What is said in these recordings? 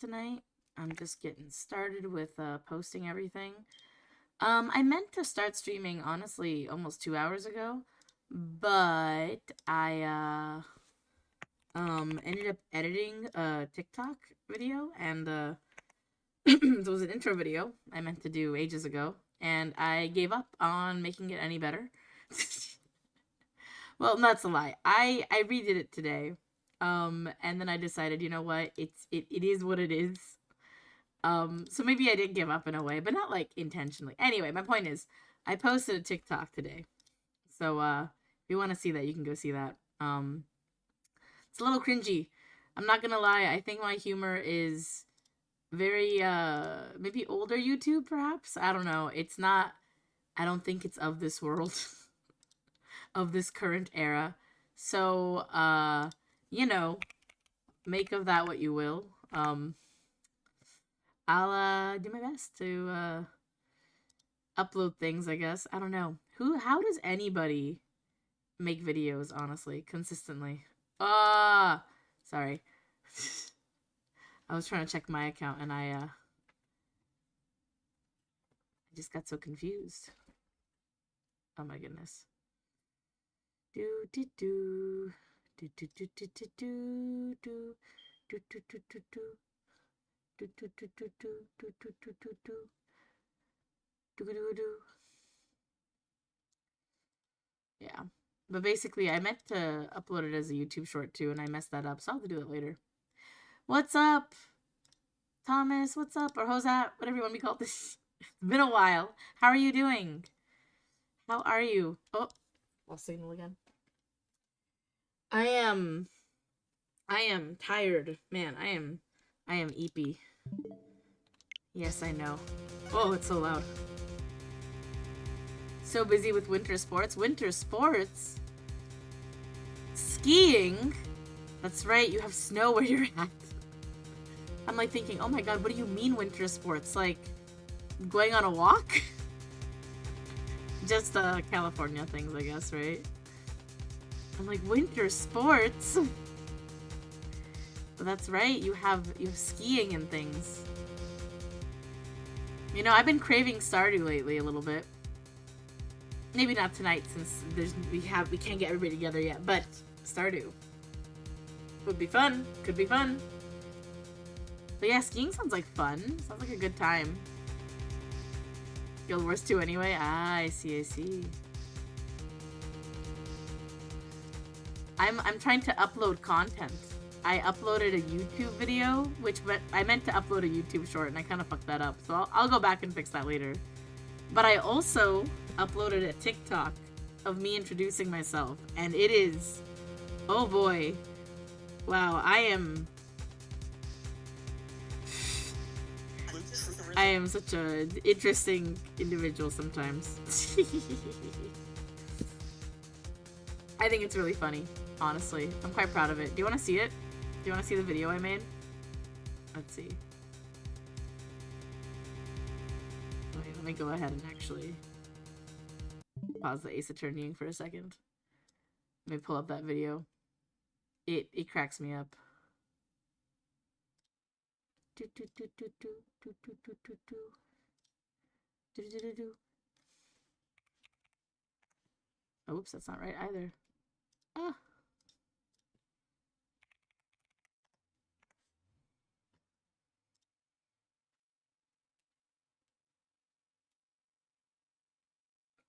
tonight. I'm just getting started with posting everything. I meant to start streaming, honestly, almost 2 hours ago, but I ended up editing a TikTok video, and it was an intro video I meant to do ages ago, and I gave up on making it any better. Well, that's a lie. I redid it today, and then I decided, you know what, it is what it is. So maybe I did give up in a way, but not like intentionally. Anyway, my point is, I posted a TikTok today. So if you want to see that, you can go see that. It's a little cringy. I'm not gonna lie, I think my humor is very maybe older YouTube perhaps. I don't know. It's not, I don't think it's of this world. Of this current era. So you know, make of that what you will. I'll do my best to upload things, I guess. I don't know. How does anybody make videos, honestly, consistently? Sorry. I was trying to check my account and I just got so confused. Oh my goodness. Do do do do do do do do do do do do do do do. Do do do do do do do do do do do do do. Yeah, but basically, I meant to upload it as a YouTube short too, and I messed that up, so I'll have to do it later. What's up, Thomas? What's up, or Hosat? Whatever you want to be called. This. It's been a while. How are you doing? How are you? Oh, lost signal again. I am tired, man. I am eepy. Yes, I know. Oh, it's so loud. So busy with winter sports. Winter sports? Skiing? That's right, you have snow where you're at. I'm like thinking, oh my god, what do you mean winter sports? Like, going on a walk? Just California things, I guess, right? I'm like, winter sports? But that's right, you have skiing and things. You know, I've been craving Stardew lately a little bit. Maybe not tonight since we can't get everybody together yet, but Stardew would be fun. Could be fun. But yeah, skiing sounds like fun. Sounds like a good time. Guild Wars 2 anyway. Ah, I see. I'm trying to upload content. I uploaded a YouTube video, I meant to upload a YouTube short, and I kind of fucked that up. So I'll go back and fix that later. But I also uploaded a TikTok of me introducing myself, and it is, oh boy, wow, I am such a interesting individual sometimes. I think it's really funny, honestly. I'm quite proud of it. Do you want to see it? Do you want to see the video I made? Let's see. Wait, let me go ahead and actually pause the Ace Attorneying for a second. Let me pull up that video. It cracks me up. Oh, oops, that's not right either. Ah.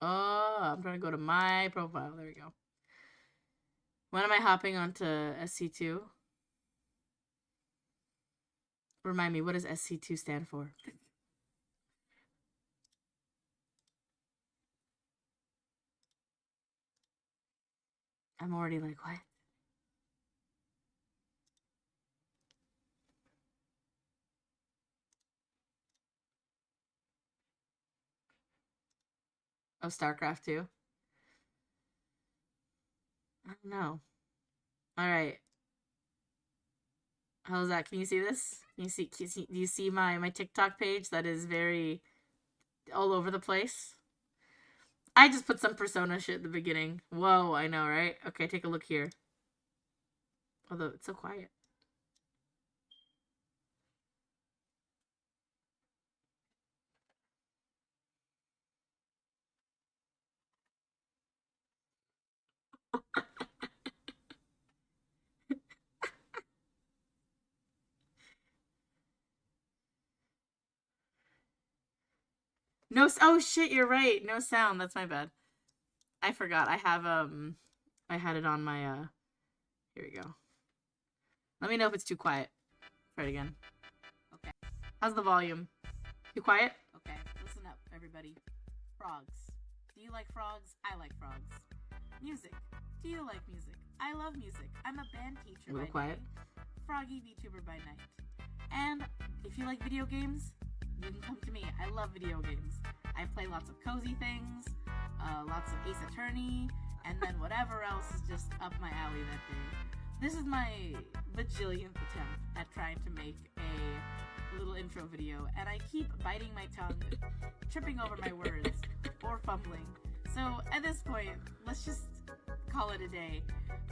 Oh, I'm trying to go to my profile. There we go. When am I hopping onto SC2? Remind me, what does SC2 stand for? I'm already like, what? Oh, StarCraft 2? I don't know. Alright. How's that? Can you see this? Do you see my TikTok page that is very all over the place? I just put some persona shit at the beginning. Whoa, I know, right? Okay, take a look here. Although, it's so quiet. No, oh shit, you're right. No sound. That's my bad. I forgot. I had it on my, here we go. Let me know if it's too quiet. Try it again. Okay. How's the volume? Too quiet? Okay. Listen up, everybody. Frogs. Do you like frogs? I like frogs. Music. Do you like music? I love music. I'm a band teacher by quiet. Day. Froggy VTuber by night. And if you like video games, you can come to me. I love video games. I play lots of cozy things, lots of Ace Attorney, and then whatever else is just up my alley that day. This is my bajillionth attempt at trying to make a little intro video, and I keep biting my tongue, tripping over my words, or fumbling. So at this point, let's just call it a day.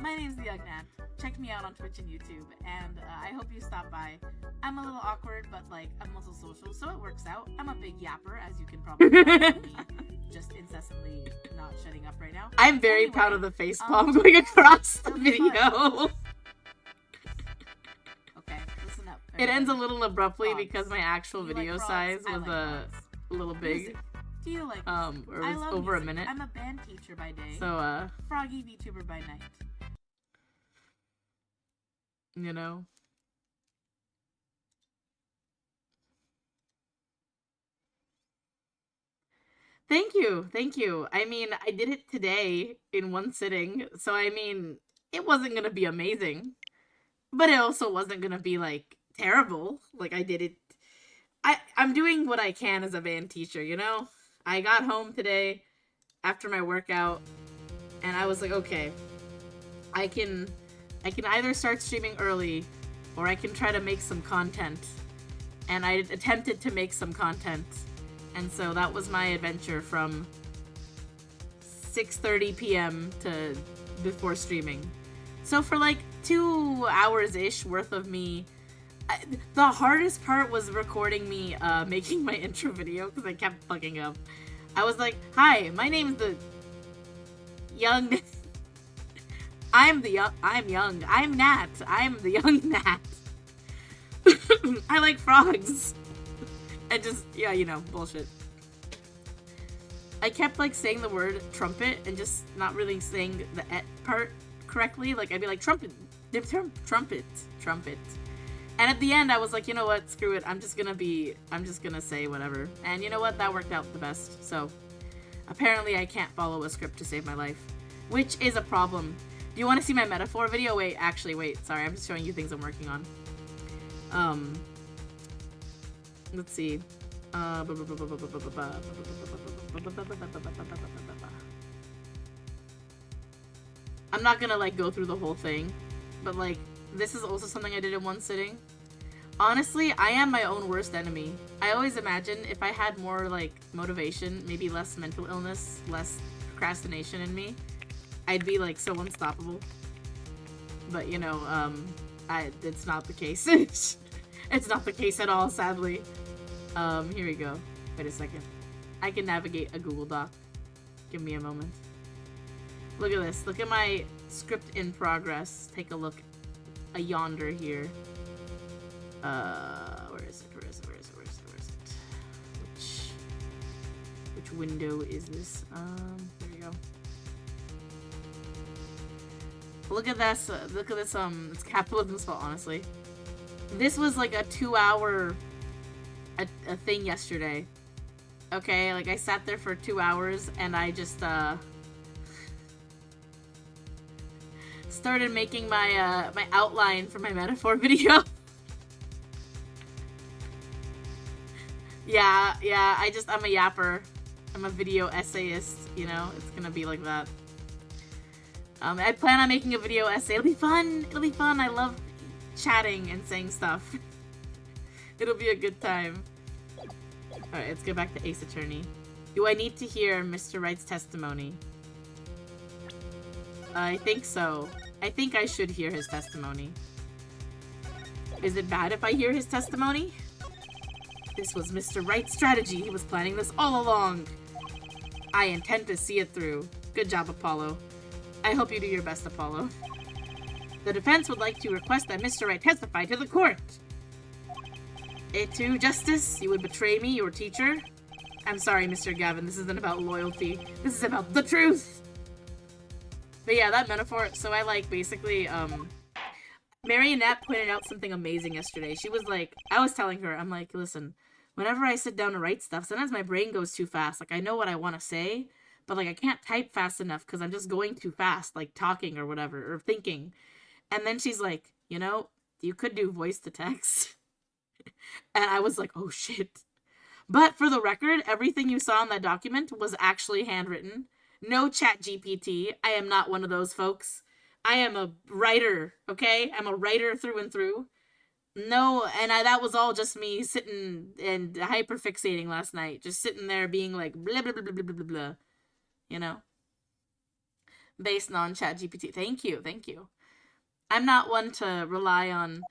My name's The Young Nat. Check me out on Twitch and YouTube, and I hope you stop by. I'm a little awkward, but like I'm also social, so it works out. I'm a big yapper, as you can probably tell from me just incessantly not shutting up right now. I'm very proud of the facepalm going across the video. Okay, listen up. It ends a little abruptly frogs. Because my actual video like size was a little big. Music. Do you like music? Or it was over music. A minute. I'm a band teacher by day. So Froggy VTuber by night. You know? Thank you. Thank you. I mean, I did it today in one sitting. So, I mean, it wasn't going to be amazing. But it also wasn't going to be, like, terrible. Like, I did it. I'm doing what I can as a band teacher, you know? I got home today after my workout. And I was like, okay. I can either start streaming early, or I can try to make some content. And I attempted to make some content. And so that was my adventure from 6:30 p.m. to before streaming. So for like 2 hours-ish worth of me, the hardest part was recording me making my intro video because I kept fucking up. I was like, hi, my name's the young... I'm young. I'm Nat. I'm the young Nat. I like frogs. And just, yeah, you know, bullshit. I kept, like, saying the word trumpet and just not really saying the et part correctly. Like, I'd be like, trumpet. And at the end, I was like, you know what? Screw it. I'm just gonna say whatever. And you know what? That worked out the best. So, apparently I can't follow a script to save my life. Which is a problem. Do you want to see my metaphor video? Wait, actually, wait. Sorry, I'm just showing you things I'm working on. Let's see. I'm not gonna, like, go through the whole thing. But, like, this is also something I did in one sitting. Honestly, I am my own worst enemy. I always imagine if I had more, like, motivation, maybe less mental illness, less procrastination in me, I'd be, like, so unstoppable. But, you know, it's not the case. It's not the case at all, sadly. Here we go. Wait a second. I can navigate a Google Doc. Give me a moment. Look at this. Look at my script in progress. Take a look. A yonder here. Where is it? Which window is this? There we go. Look at this. Look at this. It's capitalism's fault, honestly. This was like a 2-hour a thing yesterday. Okay, like I sat there for 2 hours and I just started making my my outline for my metaphor video. yeah, I'm a yapper. I'm a video essayist, you know? It's gonna be like that. I plan on making a video essay. It'll be fun. It'll be fun. I love chatting and saying stuff. It'll be a good time. Alright, let's go back to Ace Attorney. Do I need to hear Mr. Wright's testimony? I think so. I think I should hear his testimony. Is it bad if I hear his testimony? This was Mr. Wright's strategy. He was planning this all along. I intend to see it through. Good job, Apollo. I hope you do your best, Apollo. The defense would like to request that Mr. Wright testify to the court. Et tu, Justice? You would betray me, your teacher? I'm sorry, Mr. Gavin. This isn't about loyalty. This is about the truth. But yeah, that metaphor. So I like basically, Marionette pointed out something amazing yesterday. She was like, I was telling her, I'm like, listen, whenever I sit down to write stuff, sometimes my brain goes too fast. Like, I know what I want to say, but like, I can't type fast enough because I'm just going too fast, like talking or whatever, or thinking. And then she's like, you know, you could do voice to text. And I was like, oh shit. But for the record, everything you saw in that document was actually handwritten. No chat GPT. I am not one of those folks. I am a writer, okay? I'm a writer through and through. No, and that was all just me sitting and hyperfixating last night. Just sitting there being like, blah, blah, blah, blah, blah, blah, blah. You know? Based on chat GPT. Thank you, thank you. I'm not one to rely on...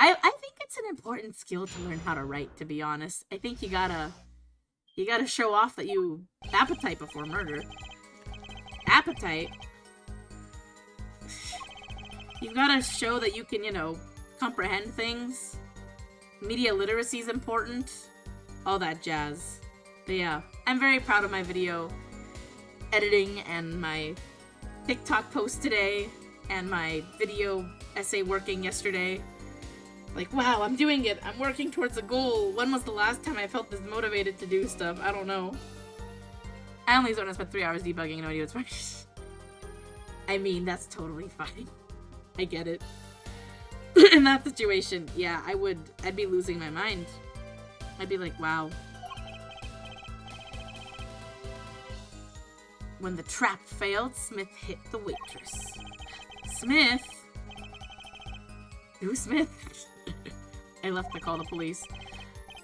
I think it's an important skill to learn how to write, to be honest. I think you gotta show off that you appetite before murder. Appetite? You've gotta show that you can, you know, comprehend things. Media literacy is important. All that jazz. But yeah, I'm very proud of my video editing and my TikTok post today and my video essay working yesterday. Like, wow, I'm doing it. I'm working towards a goal. When was the last time I felt this motivated to do stuff? I don't know. I only spent 3 hours debugging an audio. It's fine. I mean, that's totally fine. I get it. In that situation, yeah, I'd be losing my mind. I'd be like, wow. When the trap failed, Smith hit the waitress. Smith? Who's Smith? I left to call the police.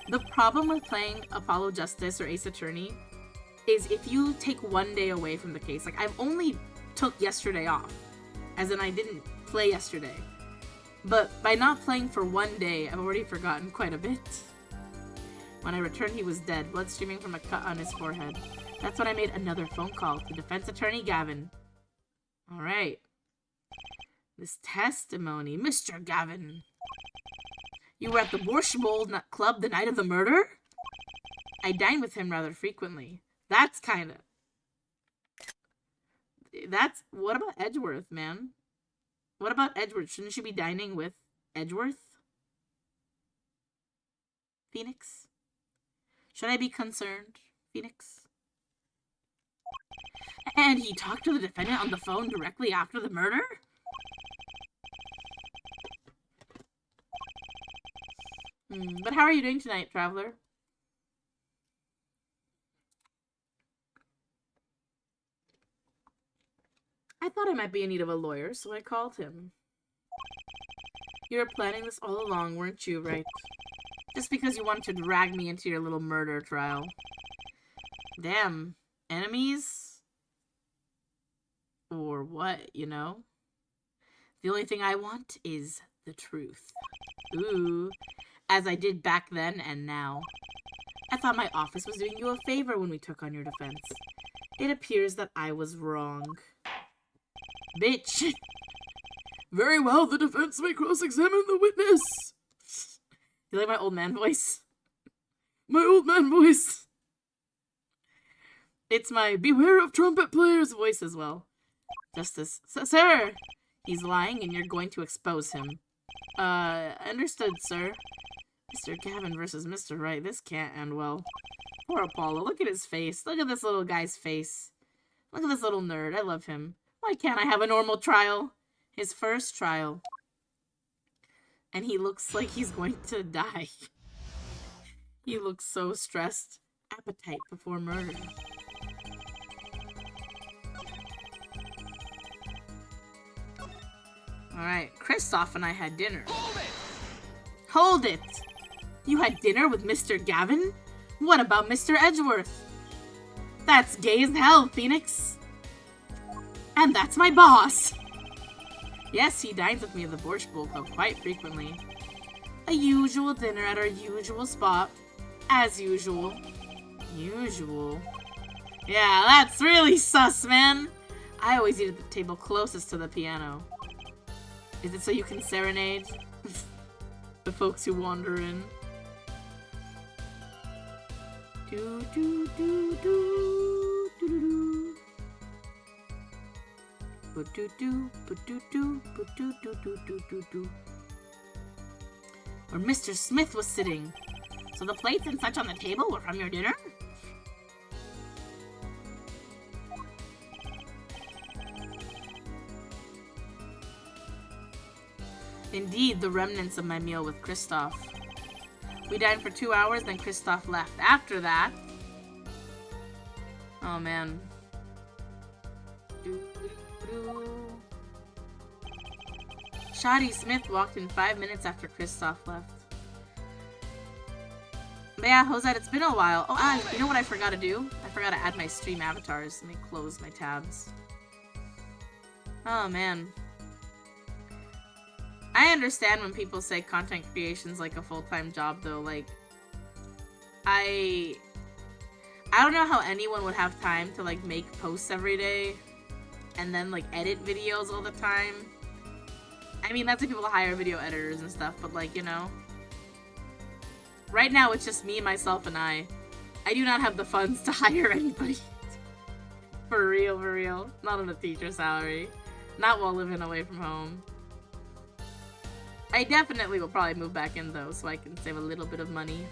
The problem with playing Apollo Justice or Ace Attorney is if you take 1 day away from the case. Like, I've only took yesterday off. As in, I didn't play yesterday. But by not playing for 1 day, I've already forgotten quite a bit. When I returned, he was dead, blood streaming from a cut on his forehead. That's when I made another phone call to defense attorney Gavin. Alright. This testimony, Mr. Gavin. You were at the Borscht Bowl Club the night of the murder? I dine with him rather frequently. That's kind of... What about Edgeworth, man? What about Edgeworth? Shouldn't she be dining with Edgeworth? Phoenix? Should I be concerned, Phoenix? And he talked to the defendant on the phone directly after the murder? But how are you doing tonight, Traveler? I thought I might be in need of a lawyer, so I called him. You were planning this all along, weren't you, right? Just because you wanted to drag me into your little murder trial. Damn. Enemies? Or what, you know? The only thing I want is the truth. Ooh. As I did back then and now. I thought my office was doing you a favor when we took on your defense. It appears that I was wrong. Bitch. Very well, the defense may cross-examine the witness. You like my old man voice? My old man voice. It's my beware of trumpet players voice as well. Justice. Sir! He's lying and you're going to expose him. Understood, sir. Mr. Gavin versus Mr. Wright. This can't end well. Poor Apollo. Look at his face. Look at this little guy's face. Look at this little nerd. I love him. Why can't I have a normal trial? His first trial. And he looks like he's going to die. He looks so stressed. Appetite before murder. Alright, Kristoff and I had dinner. Hold it! Hold it! You had dinner with Mr. Gavin? What about Mr. Edgeworth? That's gay as hell, Phoenix. And that's my boss. Yes, he dines with me at the Borscht Bowl Club quite frequently. A usual dinner at our usual spot. As usual. Usual. Yeah, that's really sus, man. I always eat at the table closest to the piano. Is it so you can serenade the folks who wander in? Do do do do do do do do do do do do do do. Where Mr. Smith was sitting. So the plates and such on the table were from your dinner? Indeed, the remnants of my meal with Kristoff. We dined for 2 hours, then Kristoff left. After that... Oh, man. Shoddy Smith walked in 5 minutes after Kristoff left. But yeah, Josette, it's been a while. Oh, you know what I forgot to do? I forgot to add my stream avatars. Let me close my tabs. Oh, man. I understand when people say content creation's like a full-time job, though. Like, I don't know how anyone would have time to, like, make posts every day and then, like, edit videos all the time. I mean, that's if people hire video editors and stuff, but, like, you know. Right now, it's just me, myself, and I. I do not have the funds to hire anybody. For real, for real. Not on a teacher salary. Not while living away from home. I definitely will probably move back in, though, so I can save a little bit of money.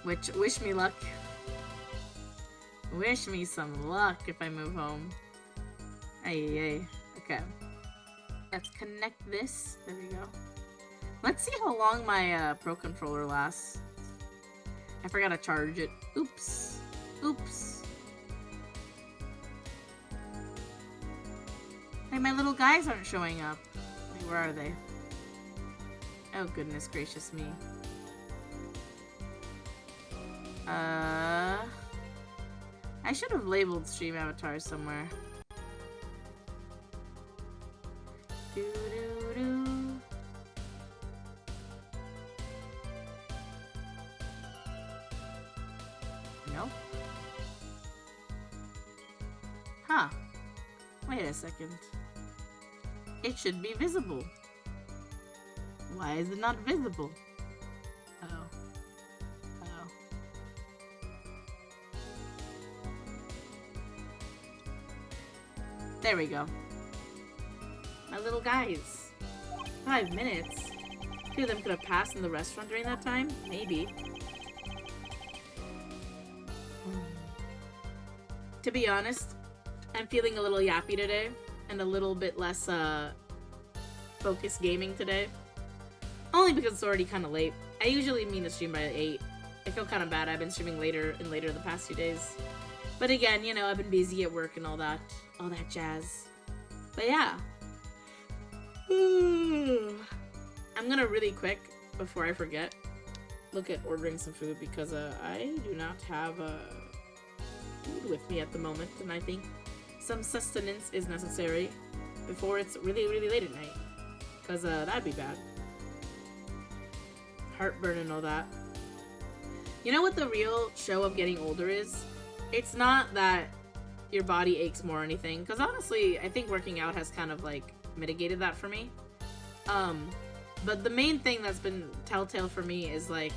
Which, wish me luck. Wish me some luck if I move home. Ay. Okay. Let's connect this. There we go. Let's see how long my Pro Controller lasts. I forgot to charge it. Oops. Oops. Hey, my little guys aren't showing up. Wait, where are they? Oh, goodness gracious me. I should have labeled stream avatars somewhere. Doo-doo-doo. Nope. Huh. Wait a second. It should be visible. Why is it not visible? Oh. Oh. There we go. My little guys. 5 minutes? Two of them could have passed in the restaurant during that time? Maybe. To be honest, I'm feeling a little yappy today, and a little bit less, focused gaming today. Only because it's already kind of late. I usually mean to stream by 8. I feel kind of bad. I've been streaming later and later the past few days. But again, you know, I've been busy at work and all that jazz. But yeah. I'm gonna really quick, before I forget, look at ordering some food because, I do not have, food with me at the moment, and I think some sustenance is necessary before it's really, really late at night. Because, that'd be bad. Heartburn and all that. You know what the real show of getting older is? It's not that your body aches more or anything, because honestly, I think working out has kind of, like, mitigated that for me. But the main thing that's been telltale for me is, like,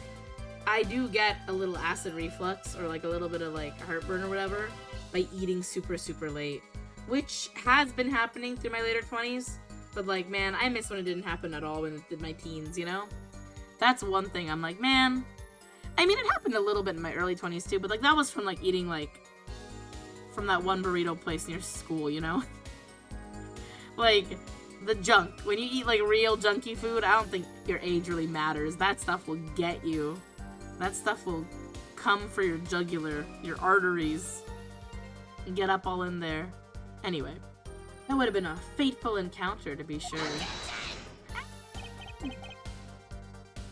I do get a little acid reflux, or, like, a little bit of, like, heartburn or whatever, by eating super, super late. Which has been happening through my later 20s, but, like, man, I miss when it didn't happen at all when it did my teens, you know? That's one thing I'm like, man. I mean, it happened a little bit in my early 20s, too, but, like, that was from, like, eating, like, from that one burrito place near school, you know? Like, the junk. When you eat, like, real junky food, I don't think your age really matters. That stuff will get you. That stuff will come for your jugular, your arteries, and get up all in there. Anyway, that would have been a fateful encounter, to be sure.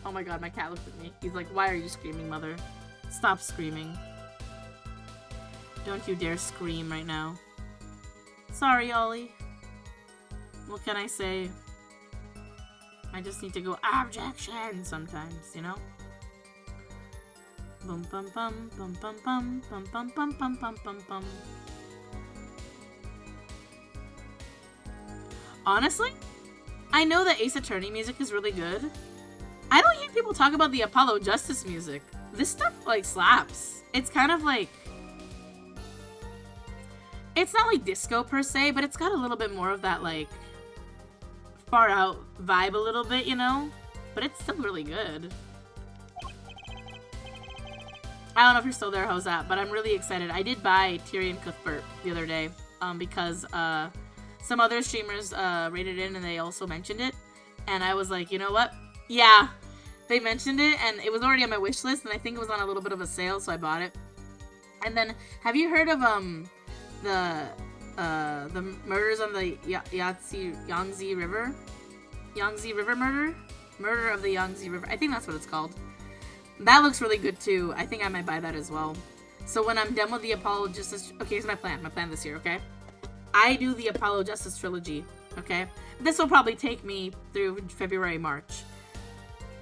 Oh my god, my cat looked at me. He's like, why are you screaming, mother? Stop screaming. Don't you dare scream right now. Sorry, Ollie. What can I say? I just need to go objection sometimes, you know? Bum bum bum bum bum bum bum bum bum bum bum bum bum. Honestly, I know that Ace Attorney music is really good. I don't hear people talk about the Apollo Justice music. This stuff, like, slaps. It's kind of like... It's not like disco per se, but it's got a little bit more of that, like, far out vibe a little bit, you know? But it's still really good. I don't know if you're still there, Hosat, but I'm really excited. I did buy Tyrion Cuthbert the other day, because some other streamers rated it and they also mentioned it. And I was like, you know what? Yeah, they mentioned it and it was already on my wish list and I think it was on a little bit of a sale, so I bought it. And then, have you heard of the murders on the Yangtze River? Yangtze River murder? Murder of the Yangtze River. I think that's what it's called. That looks really good too. I think I might buy that as well. So when I'm done with the Apollo Justice... Okay, here's my plan. My plan this year, okay? I do the Apollo Justice Trilogy, okay? This will probably take me through February, March.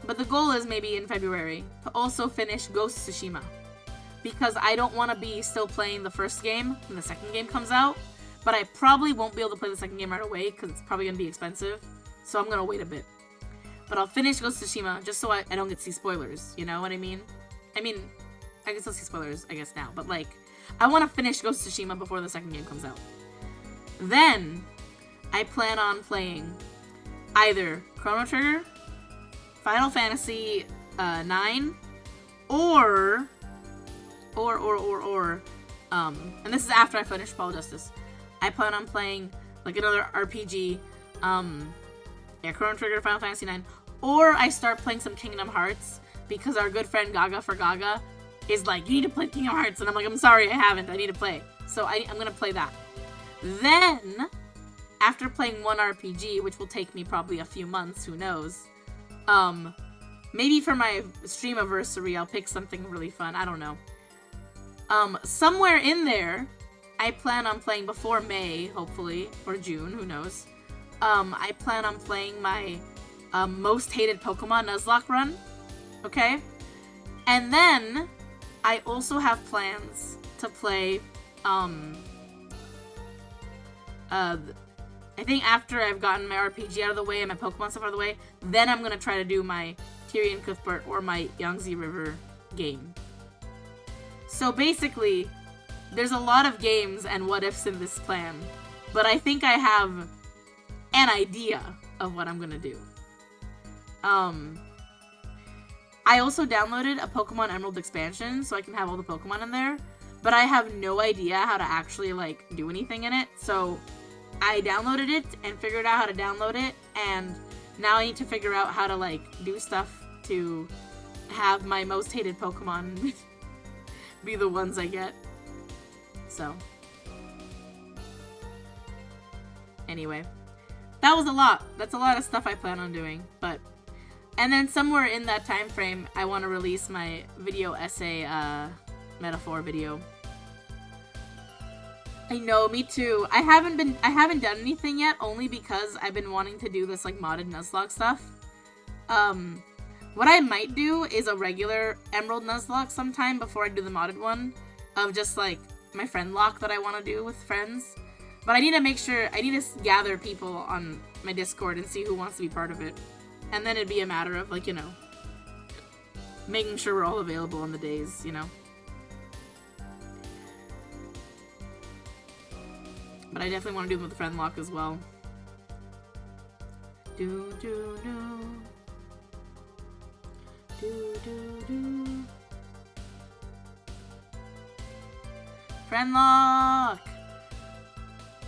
But the goal is maybe in February to also finish Ghost of Tsushima. Because I don't want to be still playing the first game when the second game comes out. But I probably won't be able to play the second game right away because it's probably going to be expensive. So I'm going to wait a bit. But I'll finish Ghost of Tsushima just so I don't get to see spoilers. You know what I mean? I mean, I can still see spoilers, I guess, now. But, like, I want to finish Ghost of Tsushima before the second game comes out. Then, I plan on playing either Chrono Trigger, Final Fantasy 9, or, and this is after I finish Apollo Justice. I plan on playing, like, another RPG, Chrono Trigger, Final Fantasy 9, or I start playing some Kingdom Hearts, because our good friend Gaga for Gaga is like, you need to play Kingdom Hearts, and I'm like, I'm sorry, I haven't, I need to play. So I'm gonna play that. Then, after playing one RPG, which will take me probably a few months, who knows, maybe for my stream anniversary, I'll pick something really fun, I don't know. Somewhere in there, I plan on playing before May, hopefully, or June, who knows. I plan on playing my most hated Pokemon Nuzlocke run, okay? And then, I also have plans to play, I think after I've gotten my RPG out of the way and my Pokemon stuff out of the way, then I'm gonna try to do my Tyrion Cuthbert or my Yangtze River game. So basically, there's a lot of games and what-ifs in this plan, but I think I have an idea of what I'm gonna do. I also downloaded a Pokemon Emerald expansion so I can have all the Pokemon in there, but I have no idea how to actually, like, do anything in it, so I downloaded it and figured out how to download it, and now I need to figure out how to, like, do stuff to have my most hated Pokemon be the ones I get. So, anyway, that was a lot. That's a lot of stuff I plan on doing, but, and then somewhere in that time frame, I want to release my video essay, metaphor video. I know, me too. I haven't done anything yet, only because I've been wanting to do this, like, modded Nuzlocke stuff. What I might do is a regular Emerald Nuzlocke sometime before I do the modded one, of just, like, my friend lock that I want to do with friends. But I need to make sure, I need to gather people on my Discord and see who wants to be part of it. And then it'd be a matter of, like, you know, making sure we're all available on the days, you know. But I definitely want to do them with the friend lock as well. Do do do. Do do do. Friend lock!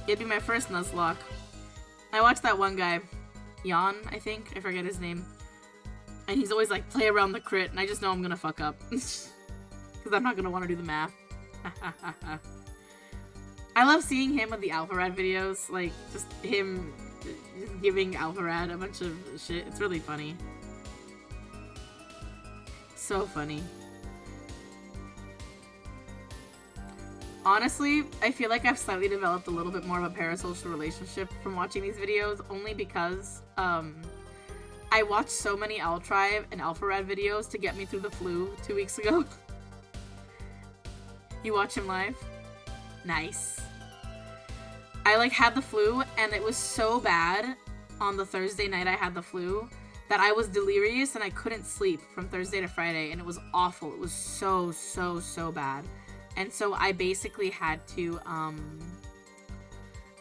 It'd be my first Nuzlocke. I watched that one guy, Jan, I think. I forget his name. And he's always like, play around the crit, and I just know I'm gonna fuck up. Because I'm not gonna want to do the math. I love seeing him with the Alpharad videos. Like, just him just giving Alpharad a bunch of shit. It's really funny. So funny. Honestly, I feel like I've slightly developed a little bit more of a parasocial relationship from watching these videos, only because I watched so many Altrive and Alpharad videos to get me through the flu 2 weeks ago. You watch him live? Nice. I, like, had the flu, and it was so bad on the Thursday night I had the flu that I was delirious and I couldn't sleep from Thursday to Friday, and it was awful. It was so, so, so bad. And so I basically had to,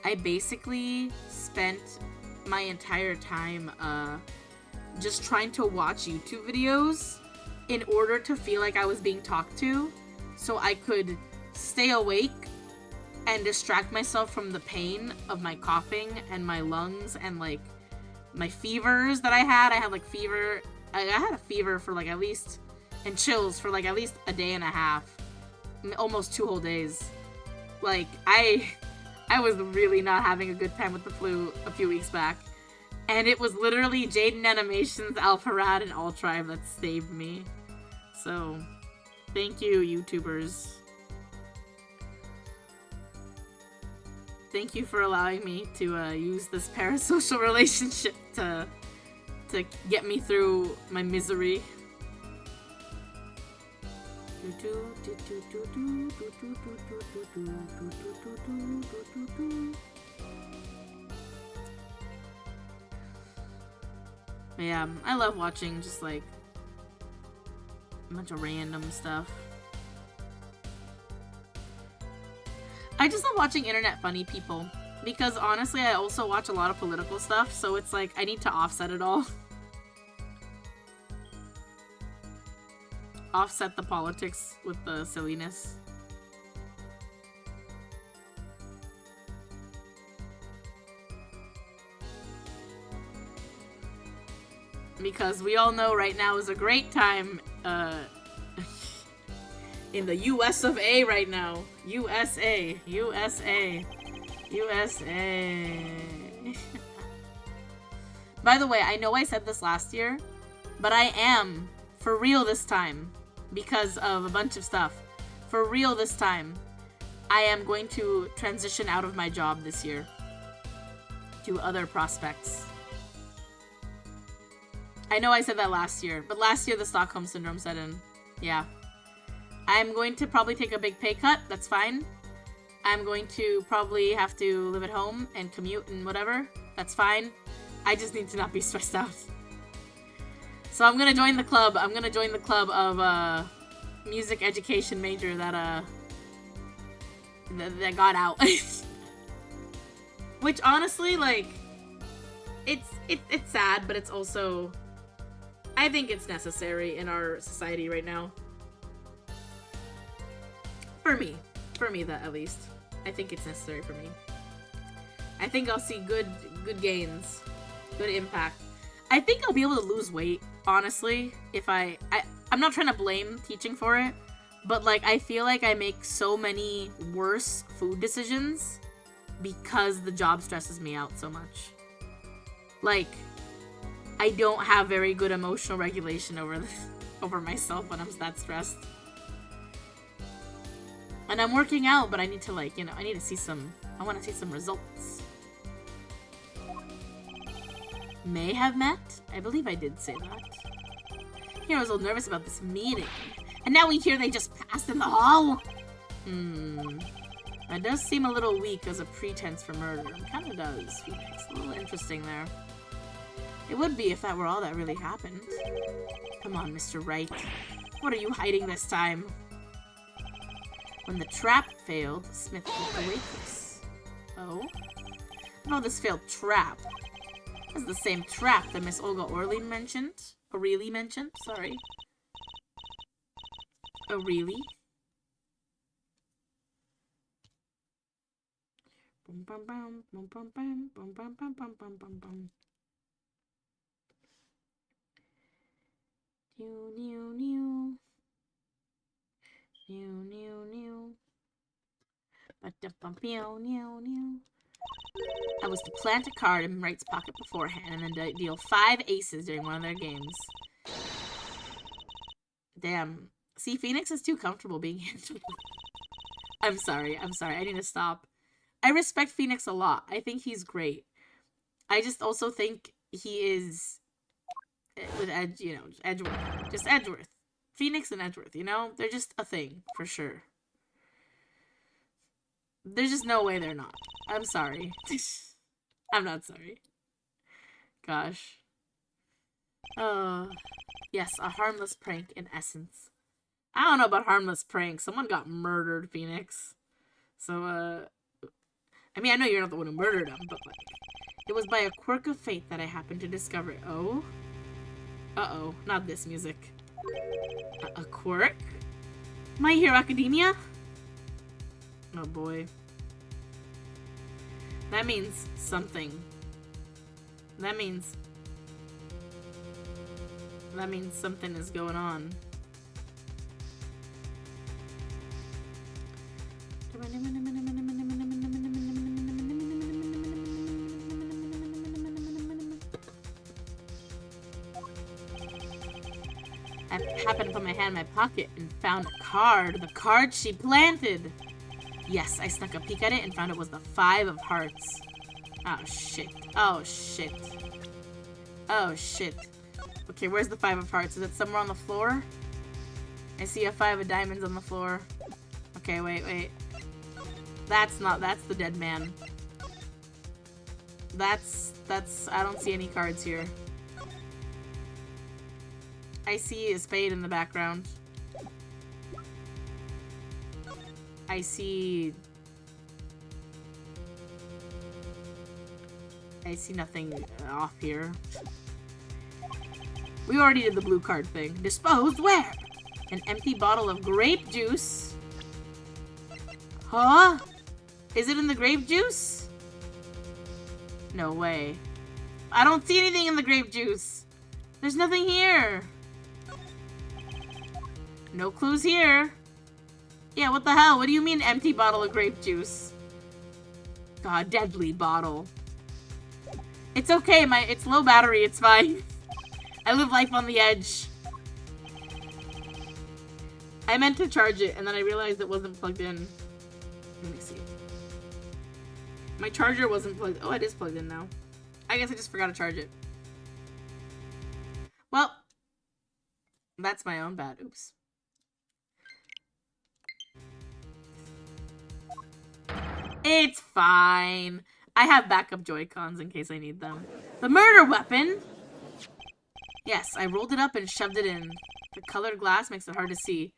I basically spent my entire time, just trying to watch YouTube videos in order to feel like I was being talked to, so I could stay awake and distract myself from the pain of my coughing and my lungs and, like, my fevers that I had. I had, like, fever. I had a fever for, like, at least, and chills for, like, at least a day and a half. Almost 2 whole days. Like, I was really not having a good time with the flu a few weeks back. And it was literally Jaden Animations, Alpharad, and Altribe that saved me. So, thank you, YouTubers. Thank you for allowing me to use this parasocial relationship to get me through my misery. Yeah, I love watching just like a bunch of random stuff. I just love watching internet funny people because honestly I also watch a lot of political stuff, so it's like I need to offset it all. Offset the politics with the silliness. Because we all know right now is a great time in the US of A right now. USA. USA. USA. By the way, I know I said this last year, but I am for real this time because of a bunch of stuff. For real this time, I am going to transition out of my job this year to other prospects. I know I said that last year, but last year the Stockholm Syndrome set in. Yeah. I'm going to probably take a big pay cut. That's fine. I'm going to probably have to live at home and commute and whatever. That's fine. I just need to not be stressed out. So I'm gonna join the club. I'm gonna join the club of music education major that that got out. Which honestly, like, it's sad, but it's also, I think it's necessary in our society right now. For me, that at least, I think it's necessary for me. I think I'll see good gains, good impact. I think I'll be able to lose weight, honestly, if I'm not trying to blame teaching for it, but like I feel like I make so many worse food decisions because the job stresses me out so much. Like, I don't have very good emotional regulation over myself when I'm that stressed. And I'm working out, but I need to, like, you know, I want to see some results. May have met? I believe I did say that. Hero's all nervous about this meeting. And now we hear they just passed in the hall? That does seem a little weak as a pretense for murder. It kind of does. It's a little interesting there. It would be if that were all that really happened. Come on, Mr. Wright. What are you hiding this time? When the trap failed, Smith took the waitress. Oh? No, this failed trap. That's the same trap that Miss Olga Orlean mentioned. O'Reilly mentioned, sorry. O'Reilly. Bum bum bum bum bum bum bum bum bum bum bum bum bum. New new new. New new new. I was to plant a card in Wright's pocket beforehand and then deal 5 aces during one of their games. Damn. See, Phoenix is too comfortable being handled. I'm sorry. I need to stop. I respect Phoenix a lot. I think he's great. I just also think he is with Edgeworth. Just Edgeworth. Phoenix and Edgeworth, you know? They're just a thing, for sure. There's just no way they're not. I'm sorry. I'm not sorry. Gosh. Yes, a harmless prank in essence. I don't know about harmless prank. Someone got murdered, Phoenix. So, I mean, I know you're not the one who murdered him, but, like, it was by a quirk of fate that I happened to discover it. Oh? Uh-oh, not this music. A quirk? My Hero Academia? Oh boy. That means something. That means something is going on. I happened to put my hand in my pocket and found a card. The card she planted. Yes, I snuck a peek at it and found it was the 5 of Hearts. Oh, shit. Oh, shit. Oh, shit. Okay, where's the 5 of Hearts? Is it somewhere on the floor? I see a 5 of Diamonds on the floor. Okay, wait. That's the dead man. I don't see any cards here. I see a spade in the background. I see nothing off here. We already did the blue card thing. Disposed where? An empty bottle of grape juice? Huh? Is it in the grape juice? No way. I don't see anything in the grape juice. There's nothing here. No clues here. Yeah, what the hell? What do you mean empty bottle of grape juice? God, deadly bottle. It's okay, it's low battery, it's fine. I live life on the edge. I meant to charge it, and then I realized it wasn't plugged in. Let me see. My charger wasn't plugged. Oh, it is plugged in now. I guess I just forgot to charge it. Well, that's my own bad. Oops. It's fine. I have backup Joy-Cons in case I need them. The murder weapon? Yes, I rolled it up and shoved it in. The colored glass makes it hard to see.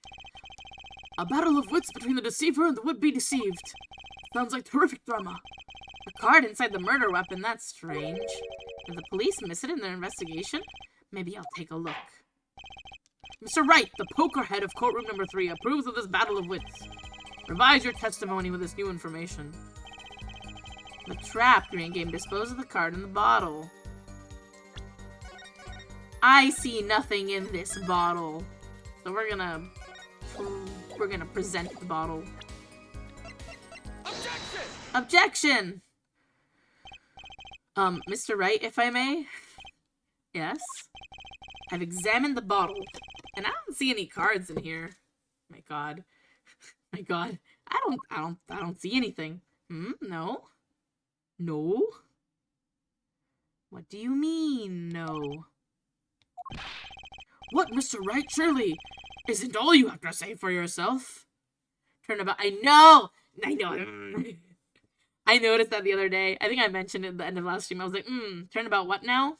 A battle of wits between the deceiver and the would-be deceived. Sounds like terrific drama. A card inside the murder weapon, that's strange. Did the police miss it in their investigation? Maybe I'll take a look. Mr. Wright, the poker head of courtroom number 3, approves of this battle of wits. Revise your testimony with this new information. The trap green game. Dispose of the card in the bottle. I see nothing in this bottle. So we're gonna present the bottle. Objection! Objection! Mr. Wright, if I may? Yes? I've examined the bottle, and I don't see any cards in here. My god. My god. I don't see anything. No? No? What do you mean, no? What, Mr. Wright? Surely isn't all you have to say for yourself? Turnabout. I know! I noticed that the other day. I think I mentioned it at the end of last stream. I was like, turnabout what now?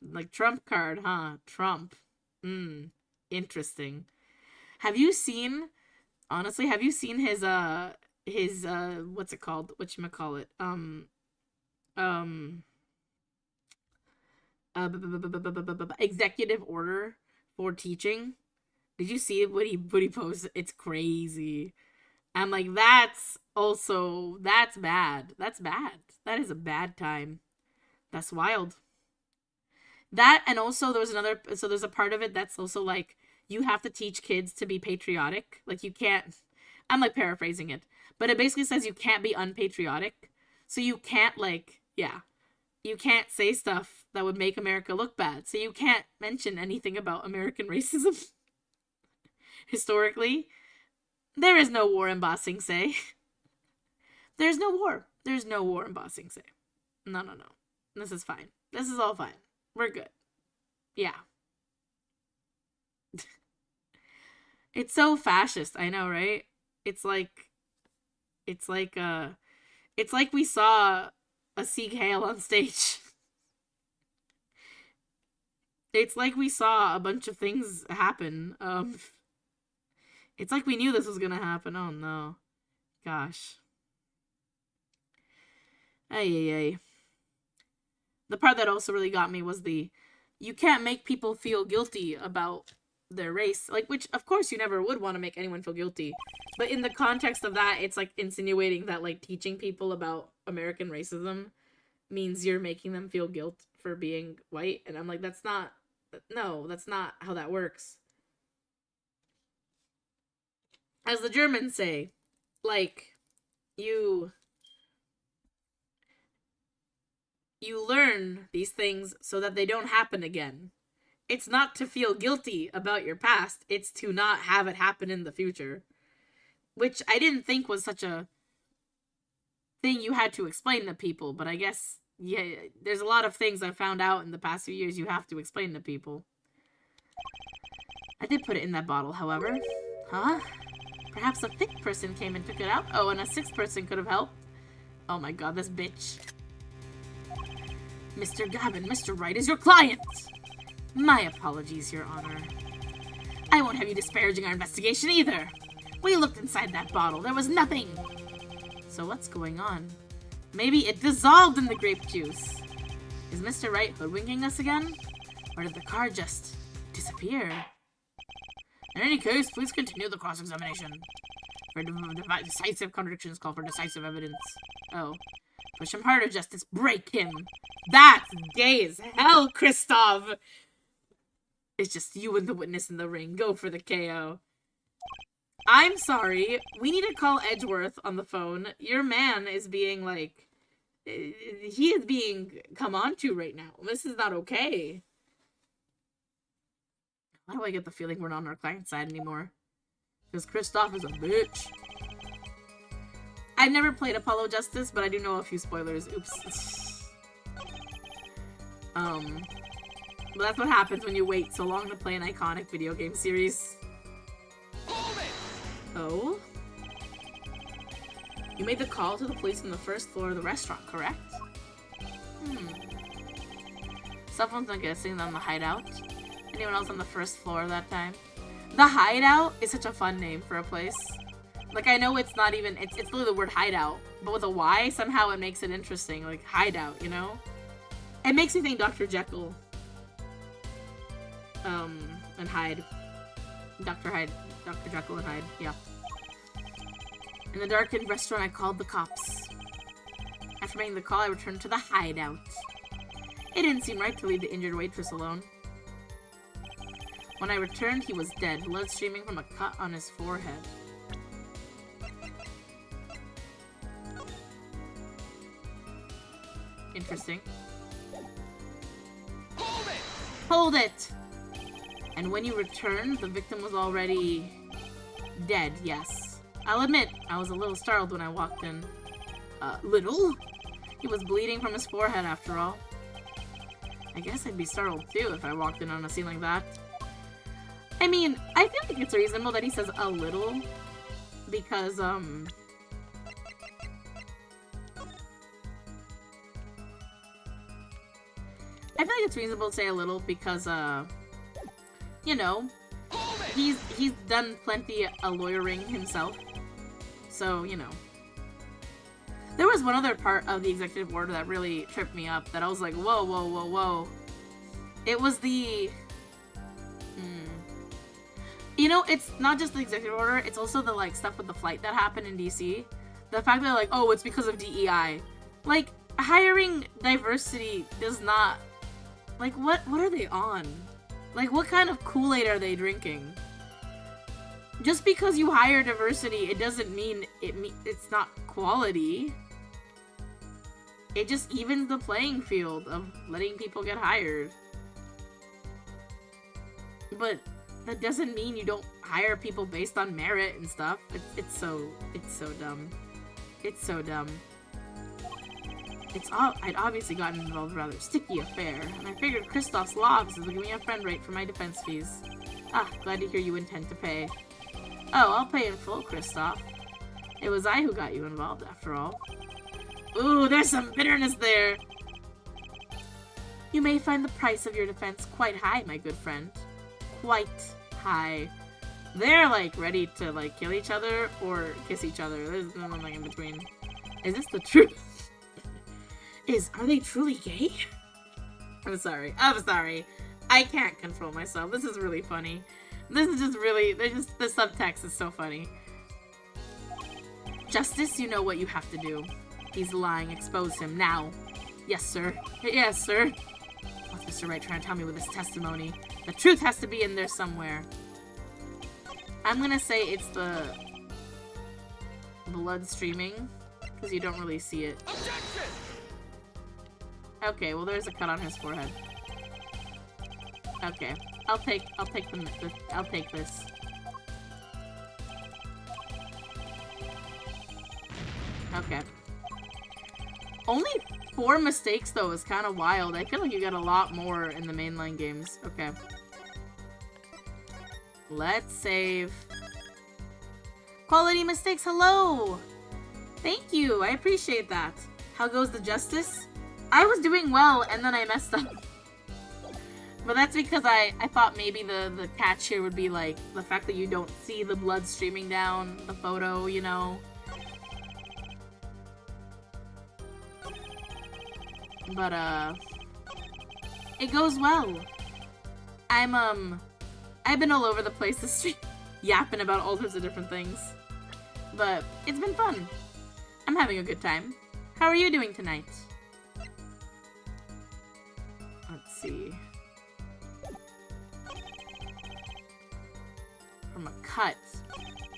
Like Trump card, huh? Trump. Interesting. Have you seen, honestly, his, what's it called? Whatchamacallit? Executive order for teaching. Did you see what he posted? It's crazy. I'm like, that's bad. That's bad. That is a bad time. That's wild. That, and also there's a part of it that's also like, you have to teach kids to be patriotic. Like, you can't, I'm like paraphrasing it, but it basically says you can't be unpatriotic. So you can't, like, you can't say stuff that would make America look bad. So you can't mention anything about American racism. Historically, there is no war in Ba Sing Se. There's no war. There's no war in Ba Sing Se. No. This is fine. This is all fine. We're good. Yeah. It's so fascist. I know, right? It's like we saw a Sieg Heil on stage. It's like we saw a bunch of things happen. It's like we knew this was gonna happen. Oh no. Gosh. Ay, ay, ay. The part that also really got me was you can't make people feel guilty about their race. Like, which, of course, you never would want to make anyone feel guilty. But in the context of that, it's, like, insinuating that, like, teaching people about American racism means you're making them feel guilt for being white. And I'm like, that's not how that works. As the Germans say, like, you learn these things so that they don't happen again. It's not to feel guilty about your past, it's to not have it happen in the future. Which I didn't think was such a thing you had to explain to people, but I guess, yeah, there's a lot of things I've found out in the past few years you have to explain to people. I did put it in that bottle, however. Huh? Perhaps a fifth person came and took it out? Oh, and a sixth person could have helped? Oh my god, this bitch. Mr. Gavin, Mr. Wright is your client! My apologies, Your Honor. I won't have you disparaging our investigation either. We looked inside that bottle. There was nothing. So what's going on? Maybe it dissolved in the grape juice. Is Mr. Wright hoodwinking us again? Or did the car just disappear? In any case, please continue the cross-examination. For decisive contradictions, call for decisive evidence. Oh. Push him harder, Justice. Break him. That's gay as hell, Kristoff. It's just you and the witness in the ring. Go for the KO. I'm sorry. We need to call Edgeworth on the phone. Your man is being, like... He is being come on to right now. This is not okay. Why do I get the feeling we're not on our client side anymore? Because Kristoff is a bitch. I've never played Apollo Justice, but I do know a few spoilers. Oops. But that's what happens when you wait so long to play an iconic video game series. Oh? You made the call to the police on the first floor of the restaurant, correct? Someone's not guessing on the hideout. Anyone else on the first floor that time? The Hideout is such a fun name for a place. Like, I know it's not even, it's literally the word hideout, but with a Y, somehow it makes it interesting. Like, hideout, you know? It makes me think Dr. Jekyll. And Hyde. Dr. Jekyll and Hyde, yeah. In the darkened restaurant, I called the cops. After making the call, I returned to the hideout. It didn't seem right to leave the injured waitress alone. When I returned, he was dead, blood streaming from a cut on his forehead. Interesting. Hold it! Hold it! And when you returned, the victim was already dead, yes. I'll admit, I was a little startled when I walked in. Little? He was bleeding from his forehead after all. I guess I'd be startled too if I walked in on a scene like that. I mean, I feel like it's reasonable that he says a little, because, I feel like it's reasonable to say a little because, you know, he's done plenty of lawyering himself, so, you know. There was one other part of the executive order that really tripped me up, that I was like, whoa, whoa, whoa, whoa. It was the... You know, it's not just the executive order, it's also the, like, stuff with the flight that happened in DC. The fact that, like, oh, it's because of DEI. Like, hiring diversity does not... Like, what are they on? Like, what kind of Kool-Aid are they drinking? Just because you hire diversity, it doesn't mean it's not quality. It just evens the playing field of letting people get hired. But that doesn't mean you don't hire people based on merit and stuff. It's so dumb. It's so dumb. I'd obviously gotten involved in a rather sticky affair, and I figured Kristoff's logs would give me a friend rate for my defense fees. Ah, glad to hear you intend to pay. Oh, I'll pay in full, Kristoff. It was I who got you involved, after all. Ooh, there's some bitterness there! You may find the price of your defense quite high, my good friend. Quite high. They're, like, ready to, like, kill each other or kiss each other. There's nothing in between. Is this the truth? Are they truly gay? I'm sorry. I can't control myself. This is really funny. This is just really, the subtext is so funny. Justice, you know what you have to do. He's lying. Expose him now. Yes, sir. Yes, sir. What's Mr. Wright trying to tell me with this testimony? The truth has to be in there somewhere. I'm gonna say it's the blood streaming, because you don't really see it. Objection! Okay, well there's a cut on his forehead. Okay, I'll take this. Okay. Only 4 mistakes though is kind of wild. I feel like you get a lot more in the mainline games. Okay. Let's save. Quality mistakes, hello! Thank you, I appreciate that. How goes the justice? I was doing well, and then I messed up. But that's because I thought maybe the catch here would be, like, the fact that you don't see the blood streaming down the photo, you know? But, it goes well. I've been all over the place this stream, yapping about all sorts of different things. But it's been fun. I'm having a good time. How are you doing tonight? Let's see. From a cut.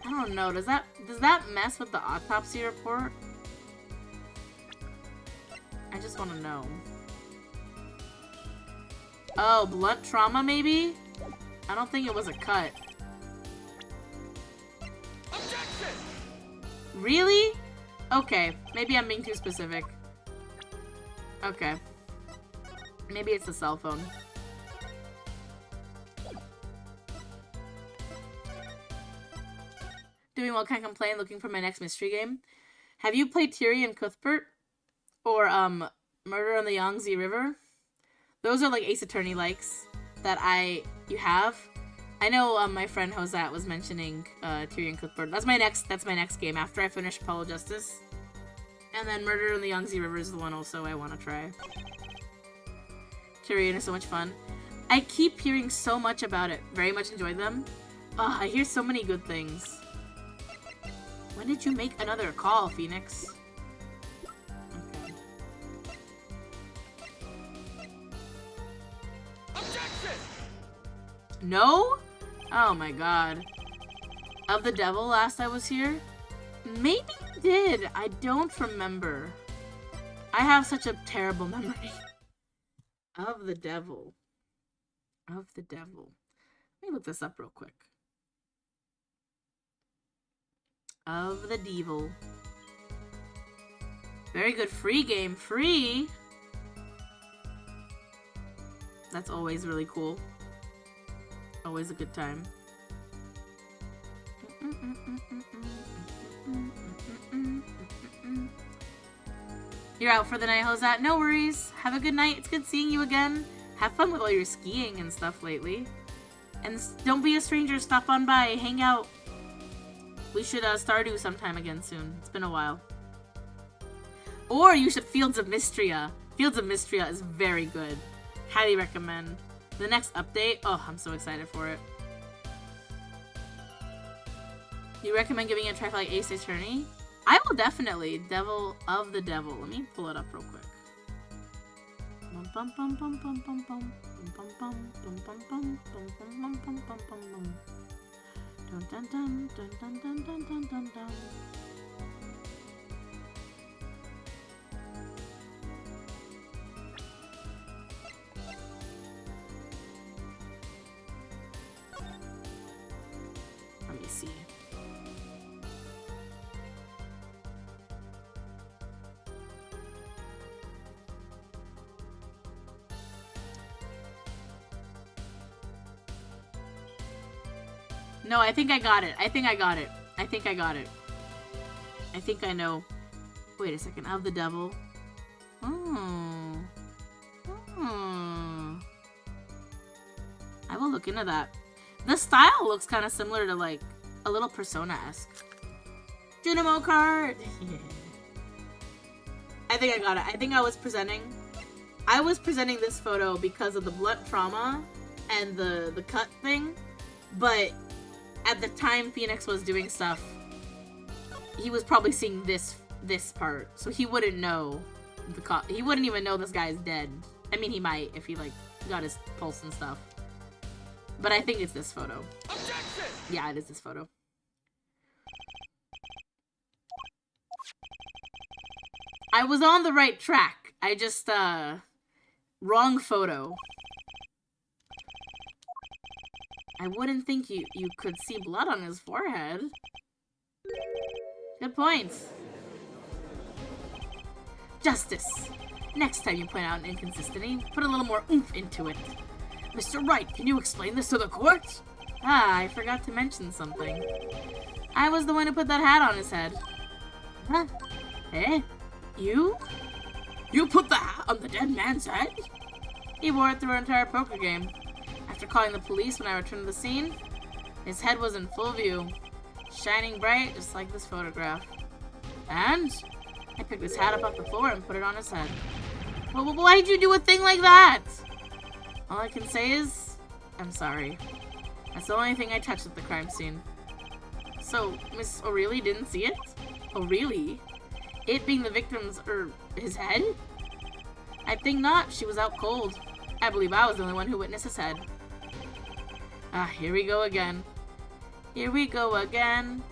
I don't know, does that mess with the autopsy report? I just want to know. Oh, blunt trauma maybe? I don't think it was a cut. Objection! Really? Okay, maybe I'm being too specific. Okay. Maybe it's the cell phone. Doing well, can't complain, looking for my next mystery game. Have you played Tyrion and Cuthbert? Or, Murder on the Yangtze River? Those are like Ace Attorney likes that you have. I know my friend Josette was mentioning Tyrion and Cuthbert. That's my next game after I finish Apollo Justice. And then Murder on the Yangtze River is the one also I want to try. Tyrion is so much fun. I keep hearing so much about it. Very much enjoyed them. Oh, I hear so many good things. When did you make another call, Phoenix? Okay. Objection! No? Oh my god. Of the Devil last I was here? Maybe you did. I don't remember. I have such a terrible memory. Of the Devil. Of the Devil. Let me look this up real quick. Of the Devil. Very good free game. Free? That's always really cool. Always a good time. You're out for the night, Josette? No worries. Have a good night. It's good seeing you again. Have fun with all your skiing and stuff lately. And don't be a stranger. Stop on by. Hang out. We should Stardew sometime again soon. It's been a while. Or you should Fields of Mystria. Fields of Mystria is very good. Highly recommend. The next update. Oh, I'm so excited for it. You recommend giving it a try for like Ace Attorney? I will definitely. Devil of the Devil. Let me pull it up real quick. Dun dun dun dun dun dun dun dun dun dun. Let me see. No, I think I got it. I think I got it. I think I got it. I think I know. Wait a second. Of the Devil. Oh. Oh. look into that. The style looks kind of similar to, like, a little Persona-esque. Junimo card! Yeah. I think I got it. I think I was presenting this photo because of the blunt trauma and the cut thing, but at the time Phoenix was doing stuff, he was probably seeing this part, so he wouldn't know he wouldn't even know this guy is dead. I mean, he might if he, like, got his pulse and stuff. But I think it's this photo. Objection! Yeah, it is this photo. I was on the right track. I just, wrong photo. I wouldn't think you could see blood on his forehead. Good points. Justice. Next time you point out an inconsistency, put a little more oomph into it. Mr. Wright, can you explain this to the court? Ah, I forgot to mention something. I was the one who put that hat on his head. Huh? Eh? You? You put the hat on the dead man's head? He wore it through our entire poker game. After calling the police when I returned to the scene, his head was in full view, shining bright just like this photograph. And I picked his hat up off the floor and put it on his head. Well, why'd you do a thing like that? All I can say is, I'm sorry. That's the only thing I touched at the crime scene. So, Miss O'Reilly didn't see it? O'Reilly? It being the victim's, his head? I think not. She was out cold. I believe I was the only one who witnessed his head. Ah, here we go again. Here we go again.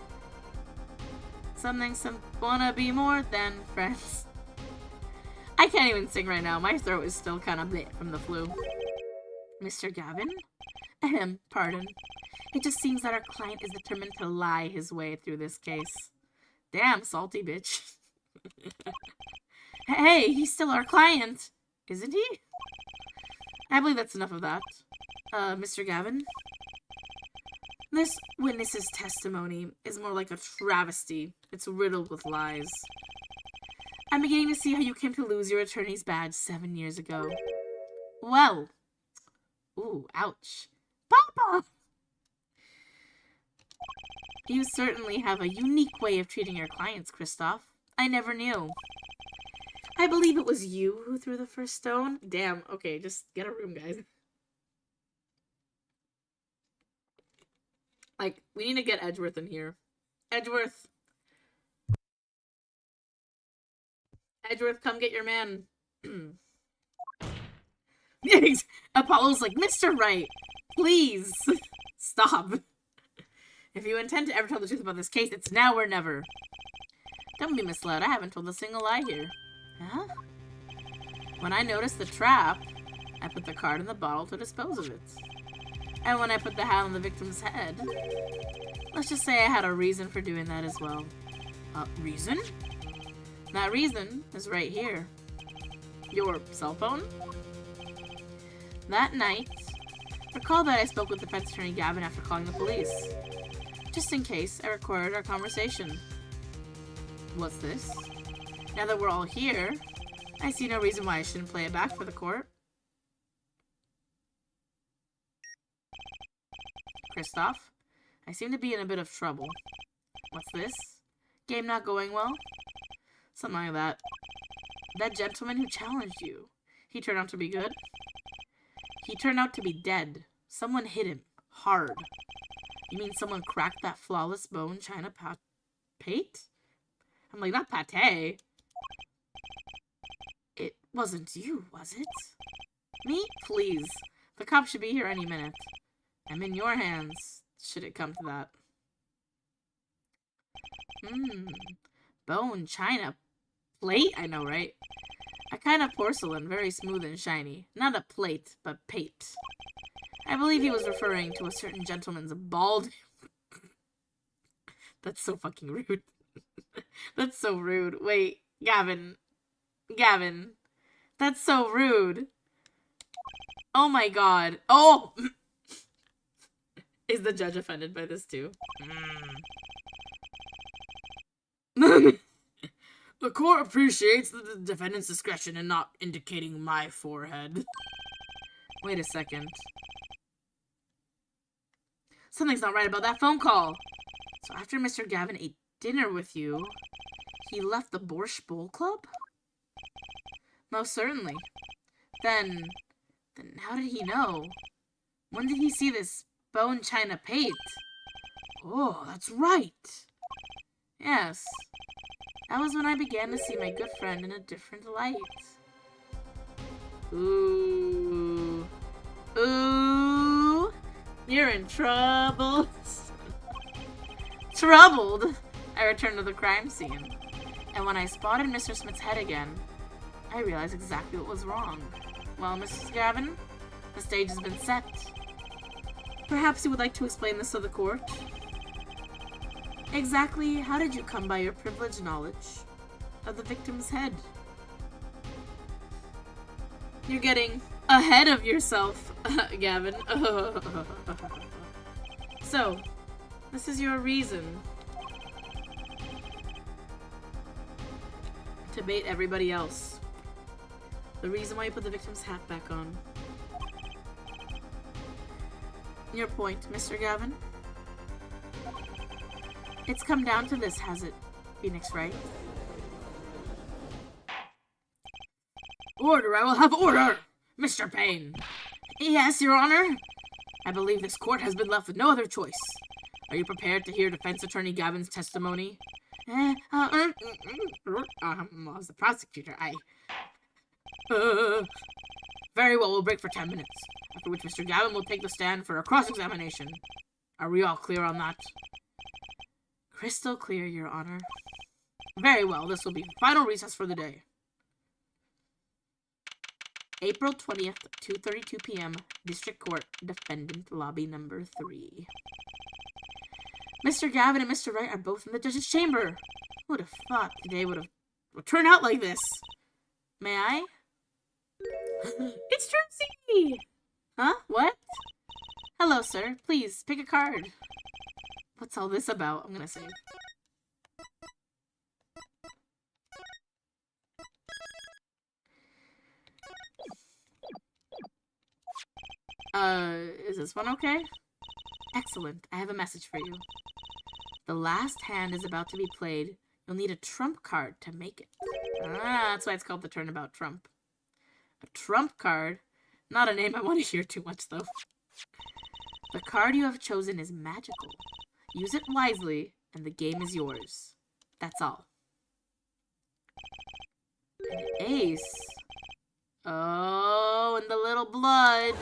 Something wanna be more than friends. I can't even sing right now. My throat is still kind of bleh from the flu. Mr. Gavin? Ahem, pardon. It just seems that our client is determined to lie his way through this case. Damn, salty bitch. Hey, he's still our client, isn't he? I believe that's enough of that. Mr. Gavin? This witness's testimony is more like a travesty. It's riddled with lies. I'm beginning to see how you came to lose your attorney's badge 7 years ago. Well. Ooh, ouch. Papa! You certainly have a unique way of treating your clients, Kristoff. I never knew. I believe it was you who threw the first stone. Damn, okay, just get a room, guys. Like, we need to get Edgeworth in here. Edgeworth. Edgeworth, come get your man. Apollo's like, Mr. Wright, please, stop. If you intend to ever tell the truth about this case, it's now or never. Don't be misled, I haven't told a single lie here. Huh? When I noticed the trap, I put the card in the bottle to dispose of it. And when I put the hat on the victim's head, let's just say I had a reason for doing that as well. Reason? That reason is right here. Your cell phone? That night, recall that I spoke with defense attorney Gavin after calling the police. Just in case, I recorded our conversation. What's this? Now that we're all here, I see no reason why I shouldn't play it back for the court. Kristoff, I seem to be in a bit of trouble. What's this? Game not going well? Something like that. That gentleman who challenged you, he turned out to be good? He turned out to be dead. Someone hit him. Hard. You mean someone cracked that flawless bone china pate? I'm like, not pate. It wasn't you, was it? Me? Please. The cops should be here any minute. I'm in your hands, should it come to that. Bone china plate? I know, right? A kind of porcelain, very smooth and shiny. Not a plate, but pate. I believe he was referring to a certain gentleman's bald... That's so fucking rude. That's so rude. Wait, Gavin. Gavin. That's so rude. Oh my god. Oh! Is the judge offended by this too? The court appreciates the defendant's discretion in not indicating my forehead. Wait a second. Something's not right about that phone call. So after Mr. Gavin ate dinner with you, he left the Borscht Bowl Club? Most certainly. Then how did he know? When did he see this bone china plate? Oh, that's right. Yes. That was when I began to see my good friend in a different light. Ooh. Ooh. You're in trouble. Troubled? I returned to the crime scene. And when I spotted Mr. Smith's head again, I realized exactly what was wrong. Well, Mrs. Gavin, the stage has been set. Perhaps you would like to explain this to the court? Exactly how did you come by your privileged knowledge of the victim's head? You're getting ahead of yourself, Gavin. So, this is your reason to bait everybody else. The reason why you put the victim's hat back on. Your point, Mr. Gavin? It's come down to this, has it, Phoenix Wright? Order! I will have order! Mr. Payne! Yes, Your Honor? I believe this court has been left with no other choice. Are you prepared to hear Defense Attorney Gavin's testimony? As the prosecutor, very well, we'll break for 10 minutes, after which Mr. Gavin will take the stand for a cross-examination. Are we all clear on that? Crystal clear, Your Honor. Very well, this will be final recess for the day. April 20th, 2:32 p.m., District Court, Defendant Lobby Number 3. Mr. Gavin and Mr. Wright are both in the judge's chamber. Who would have thought the day would turn out like this? May I? It's Tracy! Huh? What? Hello, sir. Please, pick a card. What's all this about? I'm gonna save. Is this one okay? Excellent. I have a message for you. The last hand is about to be played. You'll need a trump card to make it. Ah, that's why it's called the Turnabout Trump. A trump card? Not a name I want to hear too much, though. The card you have chosen is magical. Use it wisely, and the game is yours. That's all. An ace. Oh, and the little blood.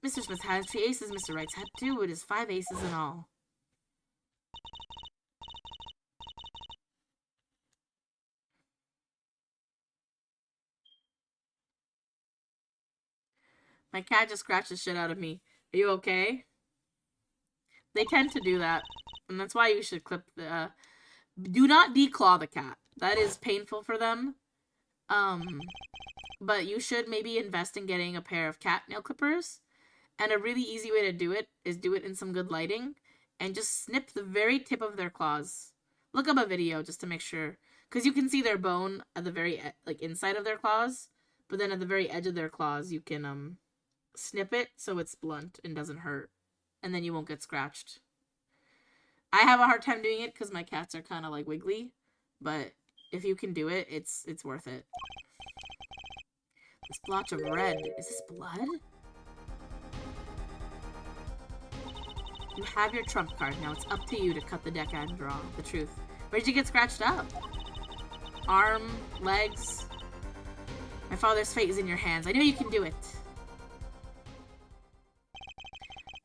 Mr. Smith has 3 aces. Mr. Wright's had 2. It is 5 aces in all. My cat just scratched the shit out of me. Are you okay? They tend to do that. And that's why you should clip the... do not declaw the cat. That is painful for them. But you should maybe invest in getting a pair of cat nail clippers. And a really easy way to do it is do it in some good lighting. And just snip the very tip of their claws. Look up a video just to make sure. Because you can see their bone at the very, inside of their claws. But then at the very edge of their claws, you can, snip it so it's blunt and doesn't hurt. And then you won't get scratched. I have a hard time doing it because my cats are kind of, wiggly. But if you can do it, it's worth it. This blotch of red. Is this blood? You have your trump card. Now it's up to you to cut the deck and draw the truth. Where did you get scratched up? Arm, legs. My father's fate is in your hands. I know you can do it.